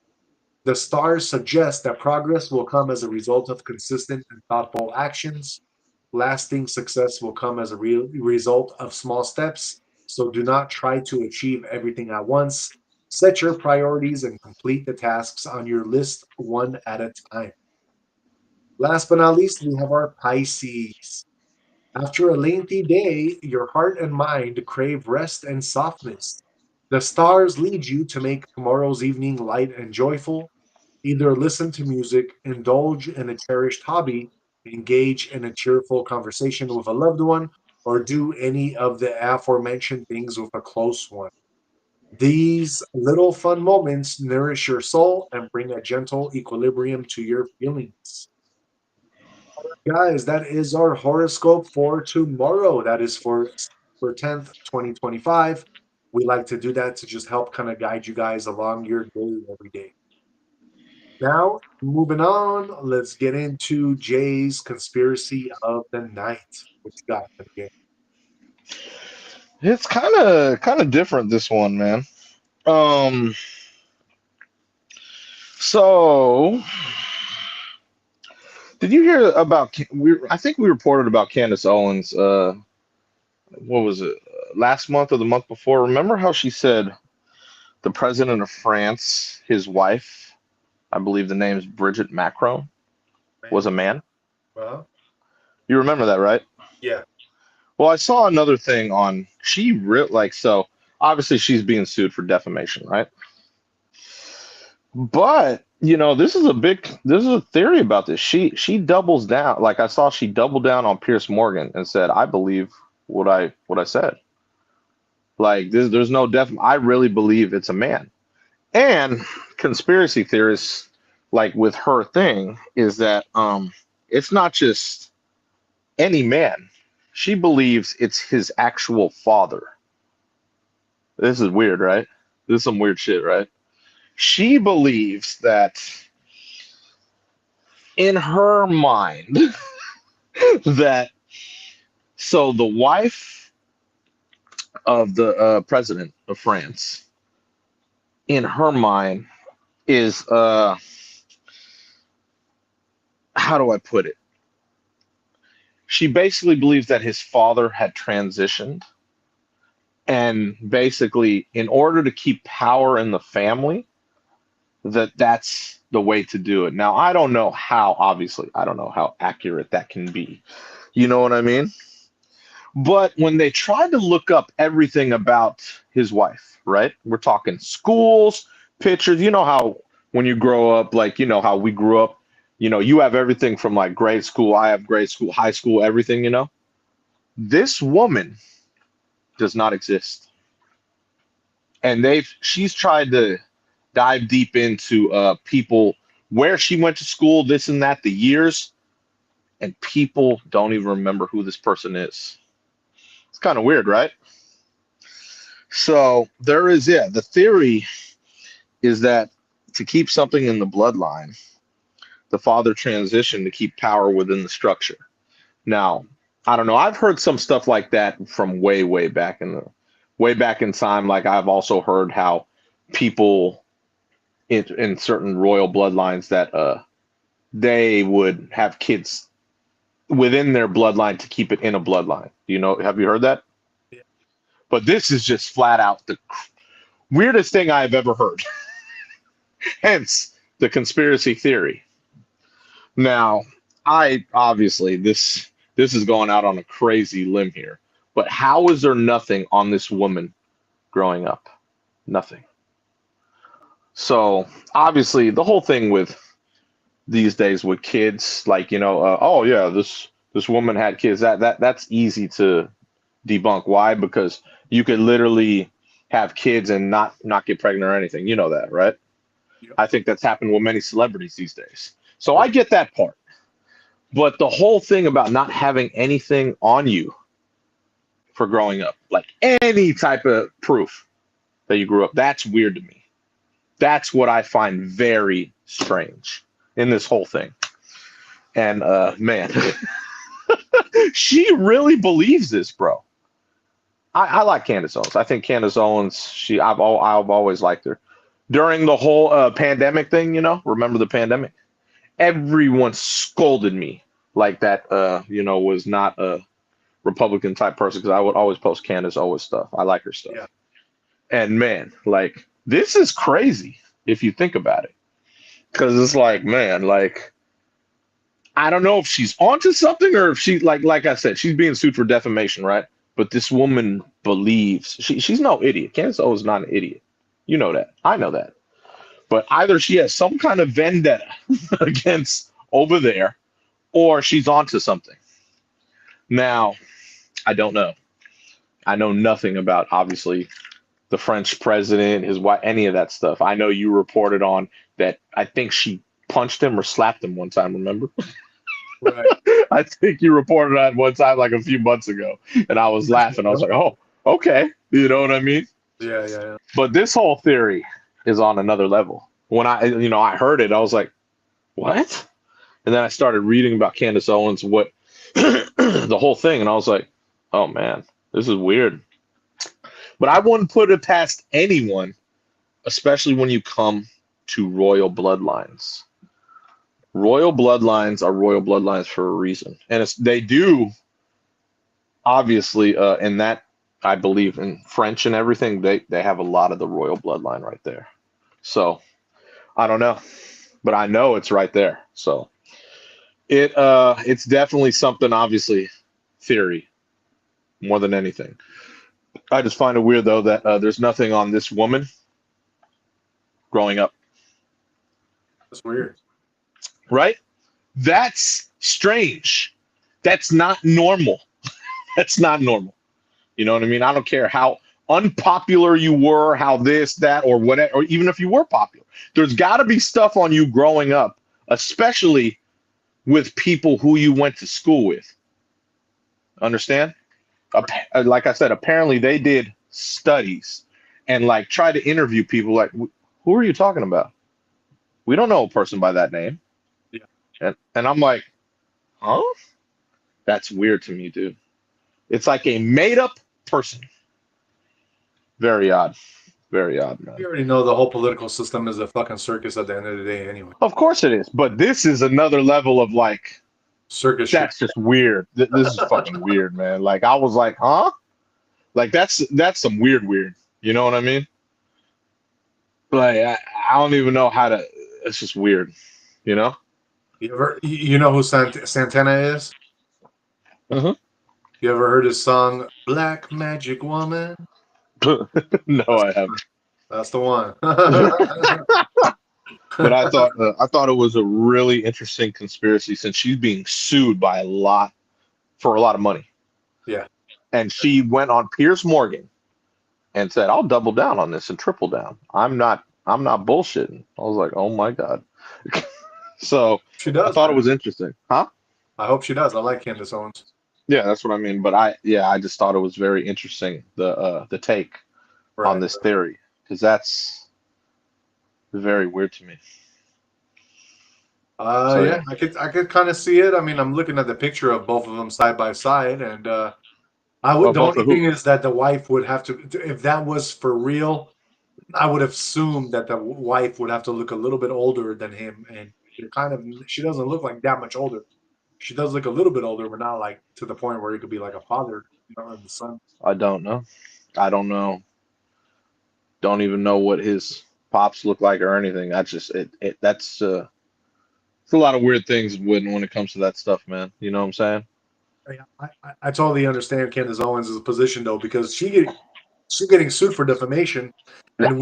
The stars suggest that progress will come as a result of consistent and thoughtful actions. Lasting success will come as a result of small steps. So do not try to achieve everything at once. Set your priorities and complete the tasks on your list one at a time. Last but not least, we have our Pisces. After a lengthy day, your heart and mind crave rest and softness. The stars lead you to make tomorrow's evening light and joyful. Either listen to music, indulge in a cherished hobby, engage in a cheerful conversation with a loved one, or do any of the aforementioned things with a close one. These little fun moments nourish your soul and bring a gentle equilibrium to your feelings. Guys, that is our horoscope for tomorrow. That is for 10th, 2025. We like to do that to just help kind of guide you guys along your day every day. Now, moving on, let's get into Jay's conspiracy of the night. What you got, Jay? It's kind of different this one, man. Um, so did you hear about I think we reported about Candace Owens what was it? Last month or the month before? Remember how she said the president of France, his wife, I believe the name's Bridget Macron, Man. was a man? Uh-huh. You remember that, right? Yeah. Well, I saw another thing on so obviously she's being sued for defamation, right? But this is a theory about this. She doubles down. Like I saw she doubled down on Pierce Morgan and said, I believe what I said. Like there's no I really believe it's a man. And conspiracy theorists, like with her thing, is that it's not just any man. She believes it's his actual father. This is weird, right? This is some weird shit, right? She believes that in her mind that so the wife of the president of France, in her mind, is how do I put it? She basically believes that his father had transitioned, and basically, in order to keep power in the family, that's the way to do it. Now, I don't know how, obviously, I don't know how accurate that can be. You know what I mean? But when they tried to look up everything about his wife, right? We're talking schools, pictures. You know how when you grow up, like, you know how we grew up, you have everything from like grade school, I have grade school, high school, everything. This woman does not exist. And she's tried to dive deep into people, where she went to school, this and that, the years, and people don't even remember who this person is. It's kind of weird, right? So there is, yeah, the theory is that to keep something in the bloodline, the father transitioned to keep power within the structure. Now, I don't know. I've heard some stuff like that from way back in time. Like I've also heard how people in certain royal bloodlines that they would have kids within their bloodline to keep it in a bloodline. Have you heard that? Yeah. But this is just flat out the weirdest thing I've ever heard. Hence the conspiracy theory. Now, I obviously this is going out on a crazy limb here, but how is there nothing on this woman growing up? Nothing. So obviously the whole thing with these days with kids, like oh yeah, this woman had kids. That's easy to debunk. Why? Because you could literally have kids and not get pregnant or anything. You know that, right? Yep. I think that's happened with many celebrities these days. So I Right. get that part. But the whole thing about not having anything on you for growing up, like any type of proof that you grew up, that's weird to me. That's what I find very strange in this whole thing. And man, she really believes this, bro. I like Candace Owens. I think Candace Owens. I've always liked her. During the whole pandemic thing, remember the pandemic? Everyone scolded me like that. Was not a Republican type person, because I would always post Candace Owens stuff. I like her stuff. Yeah. And man, like this is crazy if you think about it, because it's like, man, like I don't know if she's onto something, or if she like I said, she's being sued for defamation, right? But this woman believes she's no idiot. Candace Owens is not an idiot. You know that. I know that. But either she has some kind of vendetta against over there, or she's onto something. Now, I don't know. I know nothing about, obviously, the French president, his wife, any of that stuff. I know you reported on that. I think she punched him or slapped him one time, remember? Right. I think you reported on one time like a few months ago, and I was laughing. I was like, oh, okay. You know what I mean? Yeah, yeah, yeah. But this whole theory is on another level. When I heard it, I was like, what? And then I started reading about Candace Owens, what the whole thing, and I was like, oh man, this is weird. But I wouldn't put it past anyone, especially when you come to royal bloodlines. Royal bloodlines are royal bloodlines for a reason, and they do obviously in that, I believe in French and everything. They have a lot of the royal bloodline right there. So I don't know, but I know it's right there. So it's definitely something. Obviously, theory more than anything. I just find it weird though that there's nothing on this woman growing up. That's weird. Right? That's strange. That's not normal. That's not normal. You know what I mean? I don't care how unpopular you were, how this, that, or whatever, or even if you were popular. There's got to be stuff on you growing up, especially with people who you went to school with. Understand? Like I said, apparently they did studies and like try to interview people like, who are you talking about? We don't know a person by that name. Yeah. And I'm like, huh? That's weird to me, dude. It's like a made up person. Very odd. Very odd, man. You already know the whole political system is a fucking circus at the end of the day, anyway. Of course it is, but this is another level of like Circus shit. that's just weird. This is fucking weird, man. Like I was like, huh? Like that's some weird. You know what I mean? Like I don't even know how to. It's just weird, you know. You know who Santana is? Uh-huh. You ever heard his song "Black Magic Woman"? No, I haven't. That's the one. But I thought it was a really interesting conspiracy since she's being sued by for a lot of money. Yeah. And she went on Piers Morgan and said, "I'll double down on this and triple down. I'm not bullshitting." I was like, "Oh my God." So She does. I thought it was interesting. Huh? I hope she does. I like Candace Owens. Yeah, that's what I mean. But I just thought it was very interesting the take on this theory because that's very weird to me. So, yeah, I could kind of see it. I mean, I'm looking at the picture of both of them side by side, and I would. The both only of who? thing is that the wife would have to, if that was for real, I would assume that the wife would have to look a little bit older than him, and she doesn't look like that much older. She does look a little bit older, but not like to the point where he could be like a father, and the son. I don't know. I don't know. Don't even know what his pops look like or anything. I just that's it's a lot of weird things when it comes to that stuff, man. You know what I'm saying? Yeah, I totally understand Candace Owens' position though, because she's getting sued for defamation, Yeah.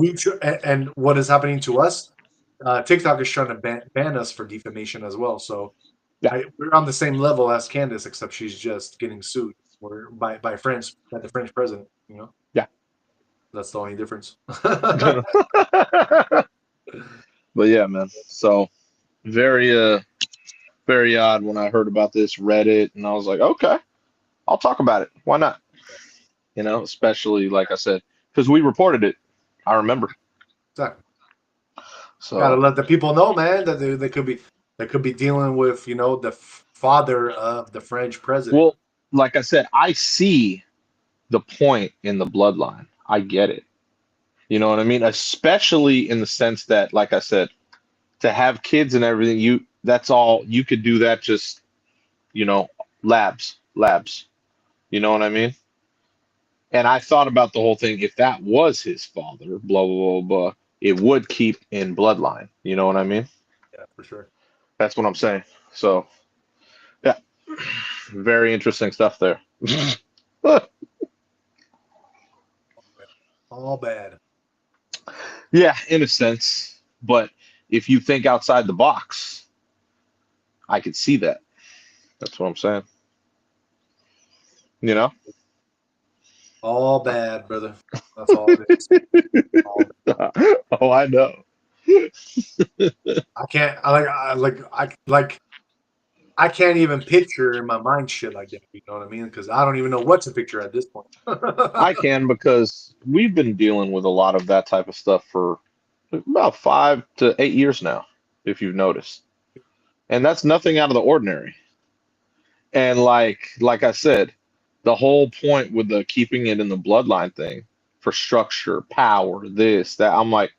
and what is happening to us? TikTok is trying to ban us for defamation as well. So Yeah. we're on the same level as Candace, except she's just getting sued or by the French president. You know, Yeah. that's the only difference. But yeah, man. So very very odd when I heard about this, read it, and I was like, okay, I'll talk about it. Why not? You know, especially like I said, because we reported it. I remember. Exactly. Gotta So let the people know, man, that they could be dealing with the father of the French president. well, like I said, I see the point in the bloodline. I get it. You know what I mean? Especially in the sense that, like I said, to have kids and everything, that's all you could do that just, labs. You know what I mean? And I thought about the whole thing. If that was his father, blah blah blah blah, it would keep in bloodline. You know what I mean? Yeah, for sure. That's what I'm saying. So yeah, very interesting stuff there. All bad. Yeah, in a sense. But if you think outside the box, I could see that. That's what I'm saying. You know? All bad, brother. That's all it is. All bad. Oh, I know. I can't. I can't even picture in my mind shit like that. You know what I mean? Because I don't even know what to picture at this point. I can because we've been dealing with a lot of that type of stuff for about 5 to 8 years now, if you've noticed. And that's nothing out of the ordinary. And like I said, the whole point with the keeping it in the bloodline thing for structure, power, this, that, I'm like,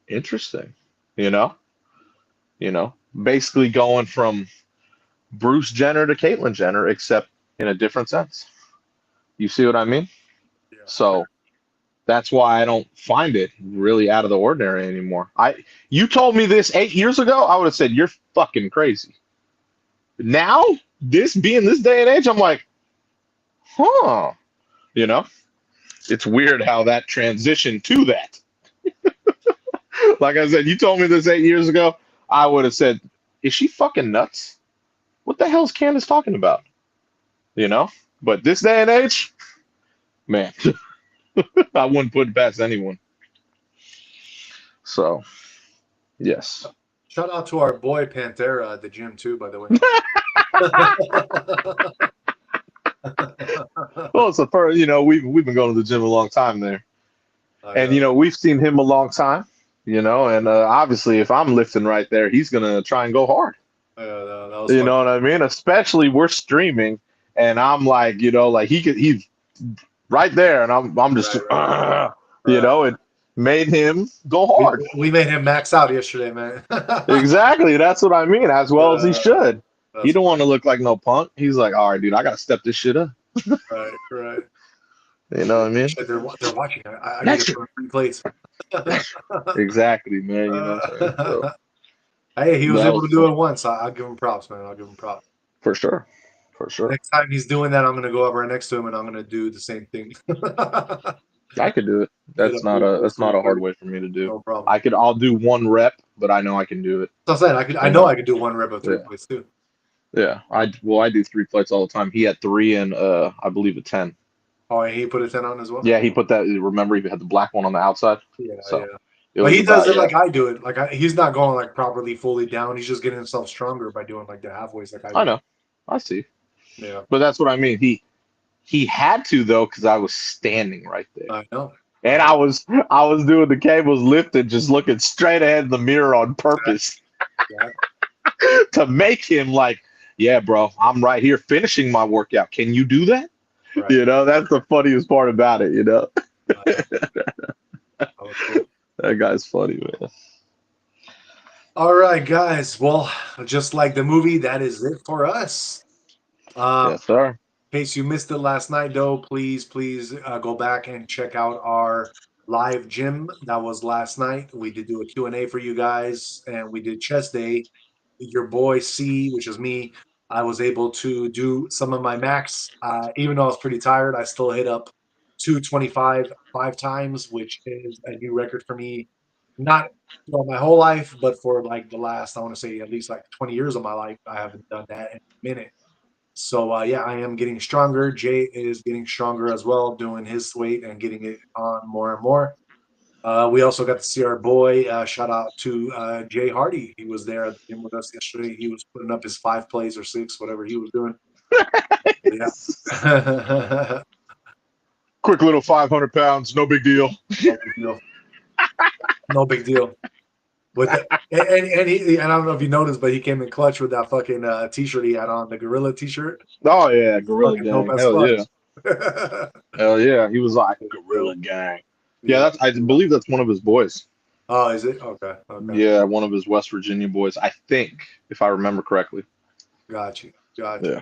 interesting, you know? Basically going from Bruce Jenner to Caitlyn Jenner, except in a different sense. You see what I mean? Yeah. So that's why I don't find it really out of the ordinary anymore. You told me this 8 years ago, I would have said you're fucking crazy. Now, this being this day and age, I'm like, huh. It's weird how that transitioned to that. Like I said, you told me this 8 years ago, I would have said, is she fucking nuts? What the hell is Candace talking about? But this day and age, man, I wouldn't put it past anyone. So, yes. Shout out to our boy Panthera at the gym too, by the way. Well, it's the first, we've been going to the gym a long time there. I And, know. we've seen him a long time, and obviously if I'm lifting right there, he's going to try and go hard. Yeah, that was You fun. know what I mean? Especially we're streaming and I'm like, like he's right there and I'm just, Right. it made him go We, hard. we made him max out yesterday, man. Exactly. That's what I mean. As well as he should. He That's don't fun. want to look like no punk. He's like, all right, dude, I got to step this shit up. Right. You know what I mean? Shit, they're watching. I need That's to put 3 plates. exactly, man. You know what I'm saying? So, Hey, he was that able was to do fun. it once. I'll give him props, man. I'll give him props. For sure. For sure. Next time he's doing that, I'm gonna go up right next to him and I'm gonna do the same thing. I could do it. Hit That's up not 3 plates a real quick. hard way for me to do. No problem. I'll do one rep, but I know I can do it. That's what I'm saying. I know I could do 1 rep of 3 plates too. Yeah. I do 3 plates all the time. He had 3 and I believe a 10. Oh, and he put a 10 on as well? Yeah, he put that. Remember, he had the black one on the outside. Yeah. But he does it like I do it. Like he's not going like properly fully down. He's just getting himself stronger by doing like the halfways like I do. I know. I see. Yeah. But that's what I mean. He had to though because I was standing right there. I know. And I was doing the cables lifted, just looking straight ahead in the mirror on purpose to make him like, yeah, bro, I'm right here finishing my workout. Can you do that? Right. That's the funniest part about it. Cool. That guy's funny, man. All right, guys. Well, just like the movie, that is it for us. Yes, sir. In case you missed it last night, though, please go back and check out our live gym. That was last night. We did do a Q&A for you guys, and we did chest day. Your boy C, which is me, I was able to do some of my max. Even though I was pretty tired, I still hit up 225 5 times, which is a new record for me. Not for my whole life, but for like the last, I want to say at least like 20 years of my life, I haven't done that in a minute. So yeah, I am getting stronger. Jay is getting stronger as well, doing his weight and getting it on more and more. We also got to see our boy. Shout out to Jay Hardy. He was there at the gym with us yesterday. He was putting up his 5 plays or 6, whatever he was doing. Yeah. Quick little 500 pounds, no big deal. No big deal. With the, and he, and I don't know if you noticed, but he came in clutch with that fucking t-shirt he had on, the Gorilla t-shirt. Oh yeah, Gorilla Gang. Hell yeah. Hell yeah. He was like Gorilla Gang. Yeah, I believe that's one of his boys. Oh, is it? Okay. Yeah, one of his West Virginia boys, I think, if I remember correctly. Got you. Yeah.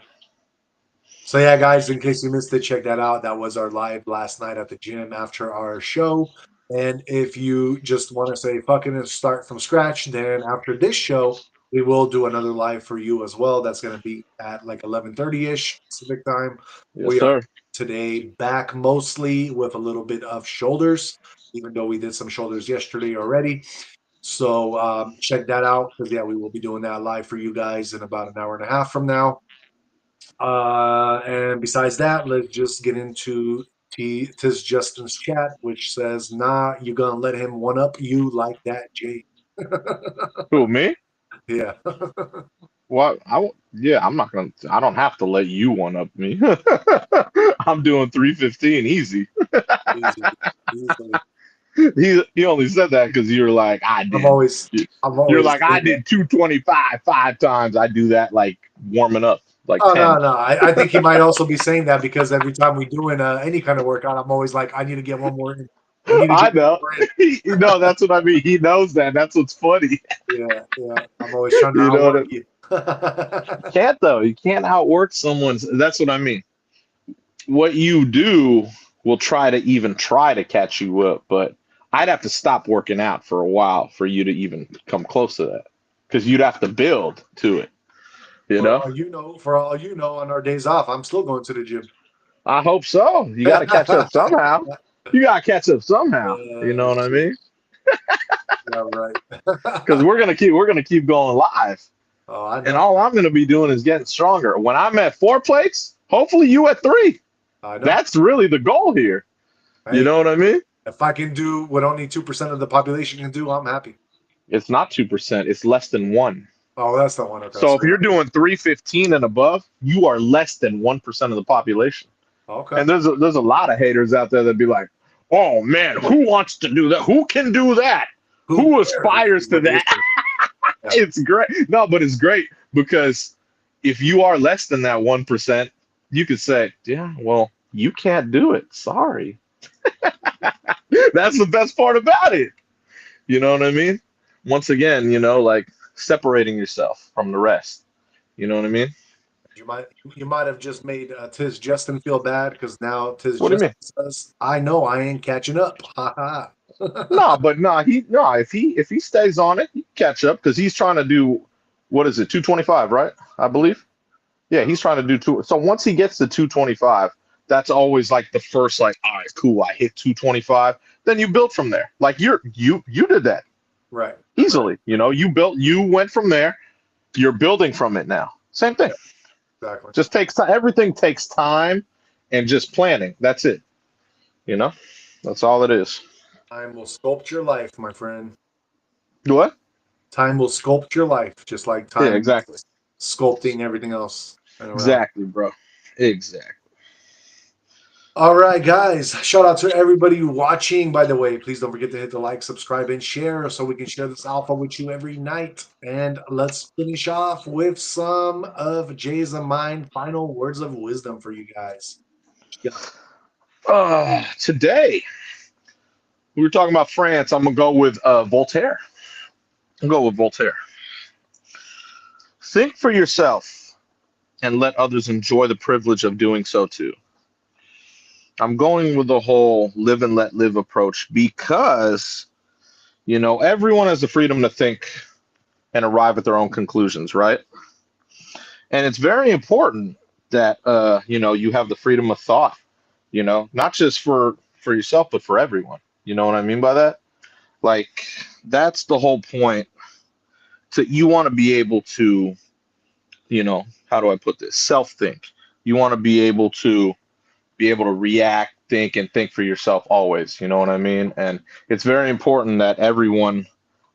So yeah, guys, in case you missed it, check that out. That was our live last night at the gym after our show. And if you just want to say fucking and start from scratch, then after this show, we will do another live for you as well. That's going to be at like 11:30-ish Pacific time. Yes, sir. Are today back mostly with a little bit of shoulders, even though we did some shoulders yesterday already. So check that out because yeah, we will be doing that live for you guys in about an hour and a half from now. And besides that, let's just get into Tis Justin's chat, which says, "Nah, you're gonna let him one up you like that, Jay." Who, me? Yeah. What? I'm not gonna. I don't have to let you one up me. I'm doing 315 easy. He only said that because you're like I did. You're like I did 225 5 times. I do that like warming up. Like oh 10. No. I think he might also be saying that because every time we doing any kind of workout, I'm always like, I need to get one more in. I know. No, that's what I mean. He knows that. That's what's funny. Yeah. I'm always trying to outwork you. Can't though. You can't outwork someone's. That's what I mean. What you do will try to catch you up, but I'd have to stop working out for a while for you to even come close to that because you'd have to build to it. For all you know, on our days off, I'm still going to the gym. I hope so. You got to catch up somehow. You know what I mean? Yeah, right. Because we're gonna keep going live. Oh, I know. And all I'm gonna be doing is getting stronger. When I'm at 4 plates, hopefully you at 3. I know. That's really the goal here. You Hey, know what I mean? if I can do what only 2% of the population can do, I'm happy. It's not 2%, it's less than 1. Oh, that's the one. Okay, So if sorry. you're doing 315 and above, you are less than 1% of the population. Okay. And there's a lot of haters out there that be like, "Oh man, who wants to do that? Who can do that? Who Who cares aspires to what they that?" say? Yeah. It's great. No, but it's great because if you are less than that 1%, you could say, "Yeah, well, you can't do it. Sorry." That's the best part about it. You know what I mean? Once again, like separating yourself from the rest. You know what I mean? You might you might have just made Tiz Justin feel bad because now Tiz What do you Justin mean? says, "I know I ain't catching up." Ha ha. No, but no, if he stays on it, he can catch up because he's trying to do what is it, 225, right? I believe. Yeah, he's trying to do two. So once he gets to 225, that's always like the first, like, all right, cool, I hit 225. Then you build from there. Like you did that Right. Right. easily. You went from there. You're building from it now. Same thing. Yeah. Exactly. Just takes time. Everything takes time and just planning. That's it. You know, that's all it is. Time will sculpt your life, my friend. What? Time will sculpt your life, just like Yeah, time exactly. is sculpting everything else around. Exactly, bro. Exactly. All right, guys. Shout out to everybody watching. By the way, please don't forget to hit the like, subscribe, and share so we can share this alpha with you every night. And let's finish off with some of Jay's and mine final words of wisdom for you guys. Yeah. Today we were talking about France. I'm gonna go with Voltaire. I'll go with Voltaire. Think for yourself and let others enjoy the privilege of doing so too. I'm going with the whole live and let live approach because everyone has the freedom to think and arrive at their own conclusions, right? And it's very important that you have the freedom of thought, not just for yourself but for everyone. You know what I mean by that? Like, that's the whole point. You want to be able to, how do I put this? Self think. You want to be able to react, think, and think for yourself always. You know what I mean? And it's very important that everyone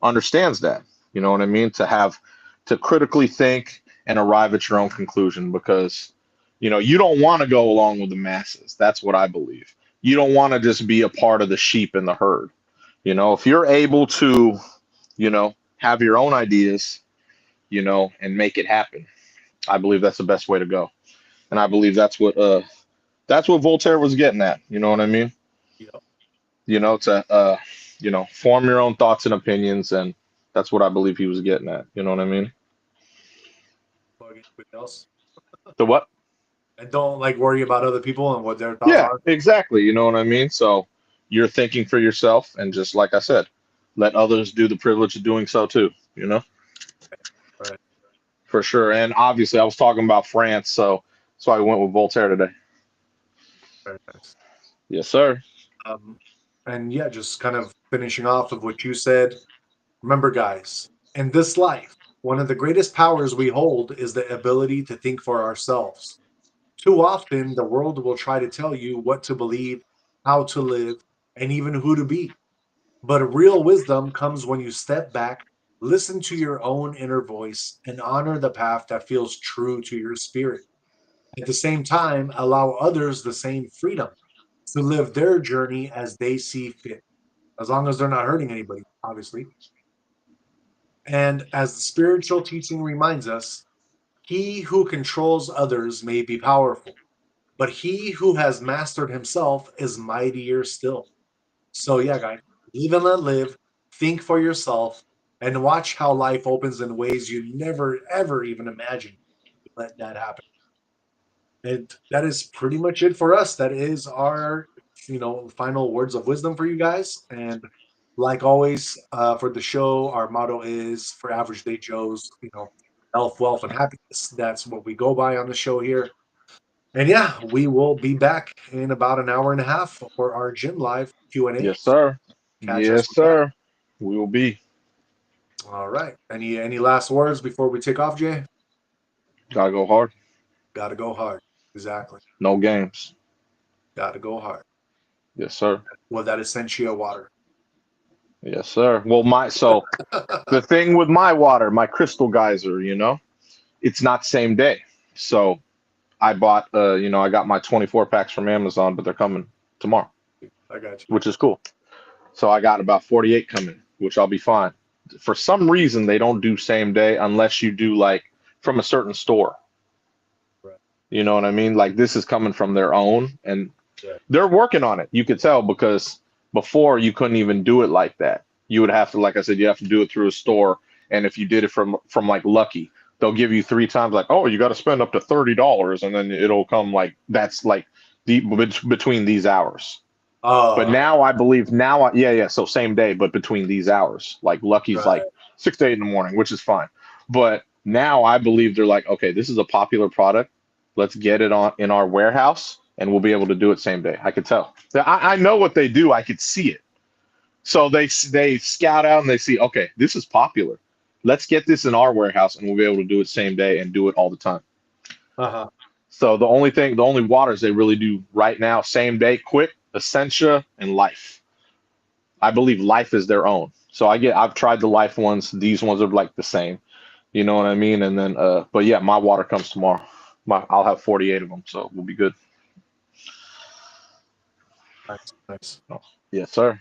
understands that. You know what I mean? To critically think and arrive at your own conclusion because you don't want to go along with the masses. That's what I believe. You don't want to just be a part of the sheep in the herd. If you're able to, have your own ideas, and make it happen, I believe that's the best way to go. And I believe that's what Voltaire was getting at. You know what I mean? Yeah. To form your own thoughts and opinions, and that's what I believe he was getting at. You know what I mean? Anybody else? The what? And don't like worry about other people and what their thoughts Yeah, are. exactly. You know what I mean? So you're thinking for yourself, and just like I said, let others do the privilege of doing so too. Right. For sure. And obviously, I was talking about France, so I went with Voltaire today. Very nice. Yes, sir. Um, and yeah, just kind of finishing off of what you said. Remember, guys, in this life, one of the greatest powers we hold is the ability to think for ourselves. Too often, the world will try to tell you what to believe, how to live, and even who to be. But real wisdom comes when you step back, listen to your own inner voice, and honor the path that feels true to your spirit. At the same time, allow others the same freedom to live their journey as they see fit, as long as they're not hurting anybody, obviously. And as the spiritual teaching reminds us, he who controls others may be powerful, but he who has mastered himself is mightier still. So, yeah, guys, live and let live, think for yourself, and watch how life opens in ways you never, ever even imagined. Let that happen. And that is pretty much it for us. That is our, final words of wisdom for you guys. And like always, for the show, our motto is for Average Day Joes, health, wealth, and happiness. That's what we go by on the show here. And yeah, we will be back in about an hour and a half for our gym live Q&A. Yes, sir. Catch us Yes, for that. sir. We will be. All right. Any last words before we take off, Jay? Gotta go hard. Got to go hard. Exactly. No games. Got to go hard. Yes, sir. Well, that Essentia water. Yes, sir. Well, the thing with my water, my crystal geyser, it's not same day. So I bought, I got my 24 packs from Amazon, but they're coming tomorrow, I got you. which is cool. So I got about 48 coming, which I'll be fine. For some reason, they don't do same day unless you do like from a certain store. Right. You know what I mean? Like this is coming from their own, and Yeah. they're working on it. You could tell because before you couldn't even do it like that. You would have to, like I said, you have to do it through a store. And if you did it from like Lucky, they'll give you 3 times like, oh, you got to spend up to $30, and then it'll come like that's like between these hours. But Oh, now I believe yeah, yeah. So same day, but between these hours, like Lucky's right. like 6 to 8 in the morning, which is fine. But now I believe they're like, okay, this is a popular product. Let's get it on in our warehouse, and we'll be able to do it same day. I could tell. I know what they do. I could see it. So they scout out and they see, okay, this is popular. Let's get this in our warehouse, and we'll be able to do it same day and do it all the time. Uh-huh. So the only waters they really do right now, same day, quick, Essentia and Life. I believe Life is their own. So I've tried the Life ones. These ones are like the same. You know what I mean? And then but yeah, my water comes tomorrow. I'll have 48 of them, so we'll be good. Nice, nice. Oh, yes, sir.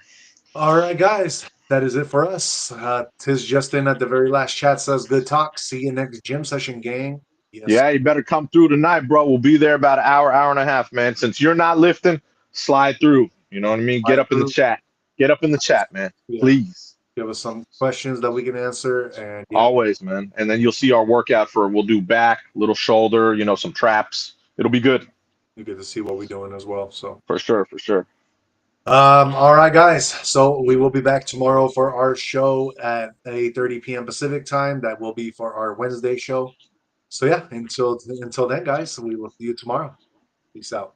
All right, guys. That is it for us. Tis Justin at the very last chat says good talk. See you next gym session, gang. Yes. Yeah, you better come through tonight, bro. We'll be there about an hour, hour and a half, man. Since you're not lifting, slide through. You know what I mean? Get Slide up in the through. chat. Get up in the chat, man. Yeah. Please. Give us some questions that we can answer. And yeah, Always, man. And then you'll see our workout we'll do back, little shoulder, some traps. It'll be good. you get to see what we're doing as well. So For sure, for sure. all right, guys. So we will be back tomorrow for our show at 8:30 p.m. Pacific time. That will be for our Wednesday show. So yeah, until then, guys, we will see you tomorrow. Peace out.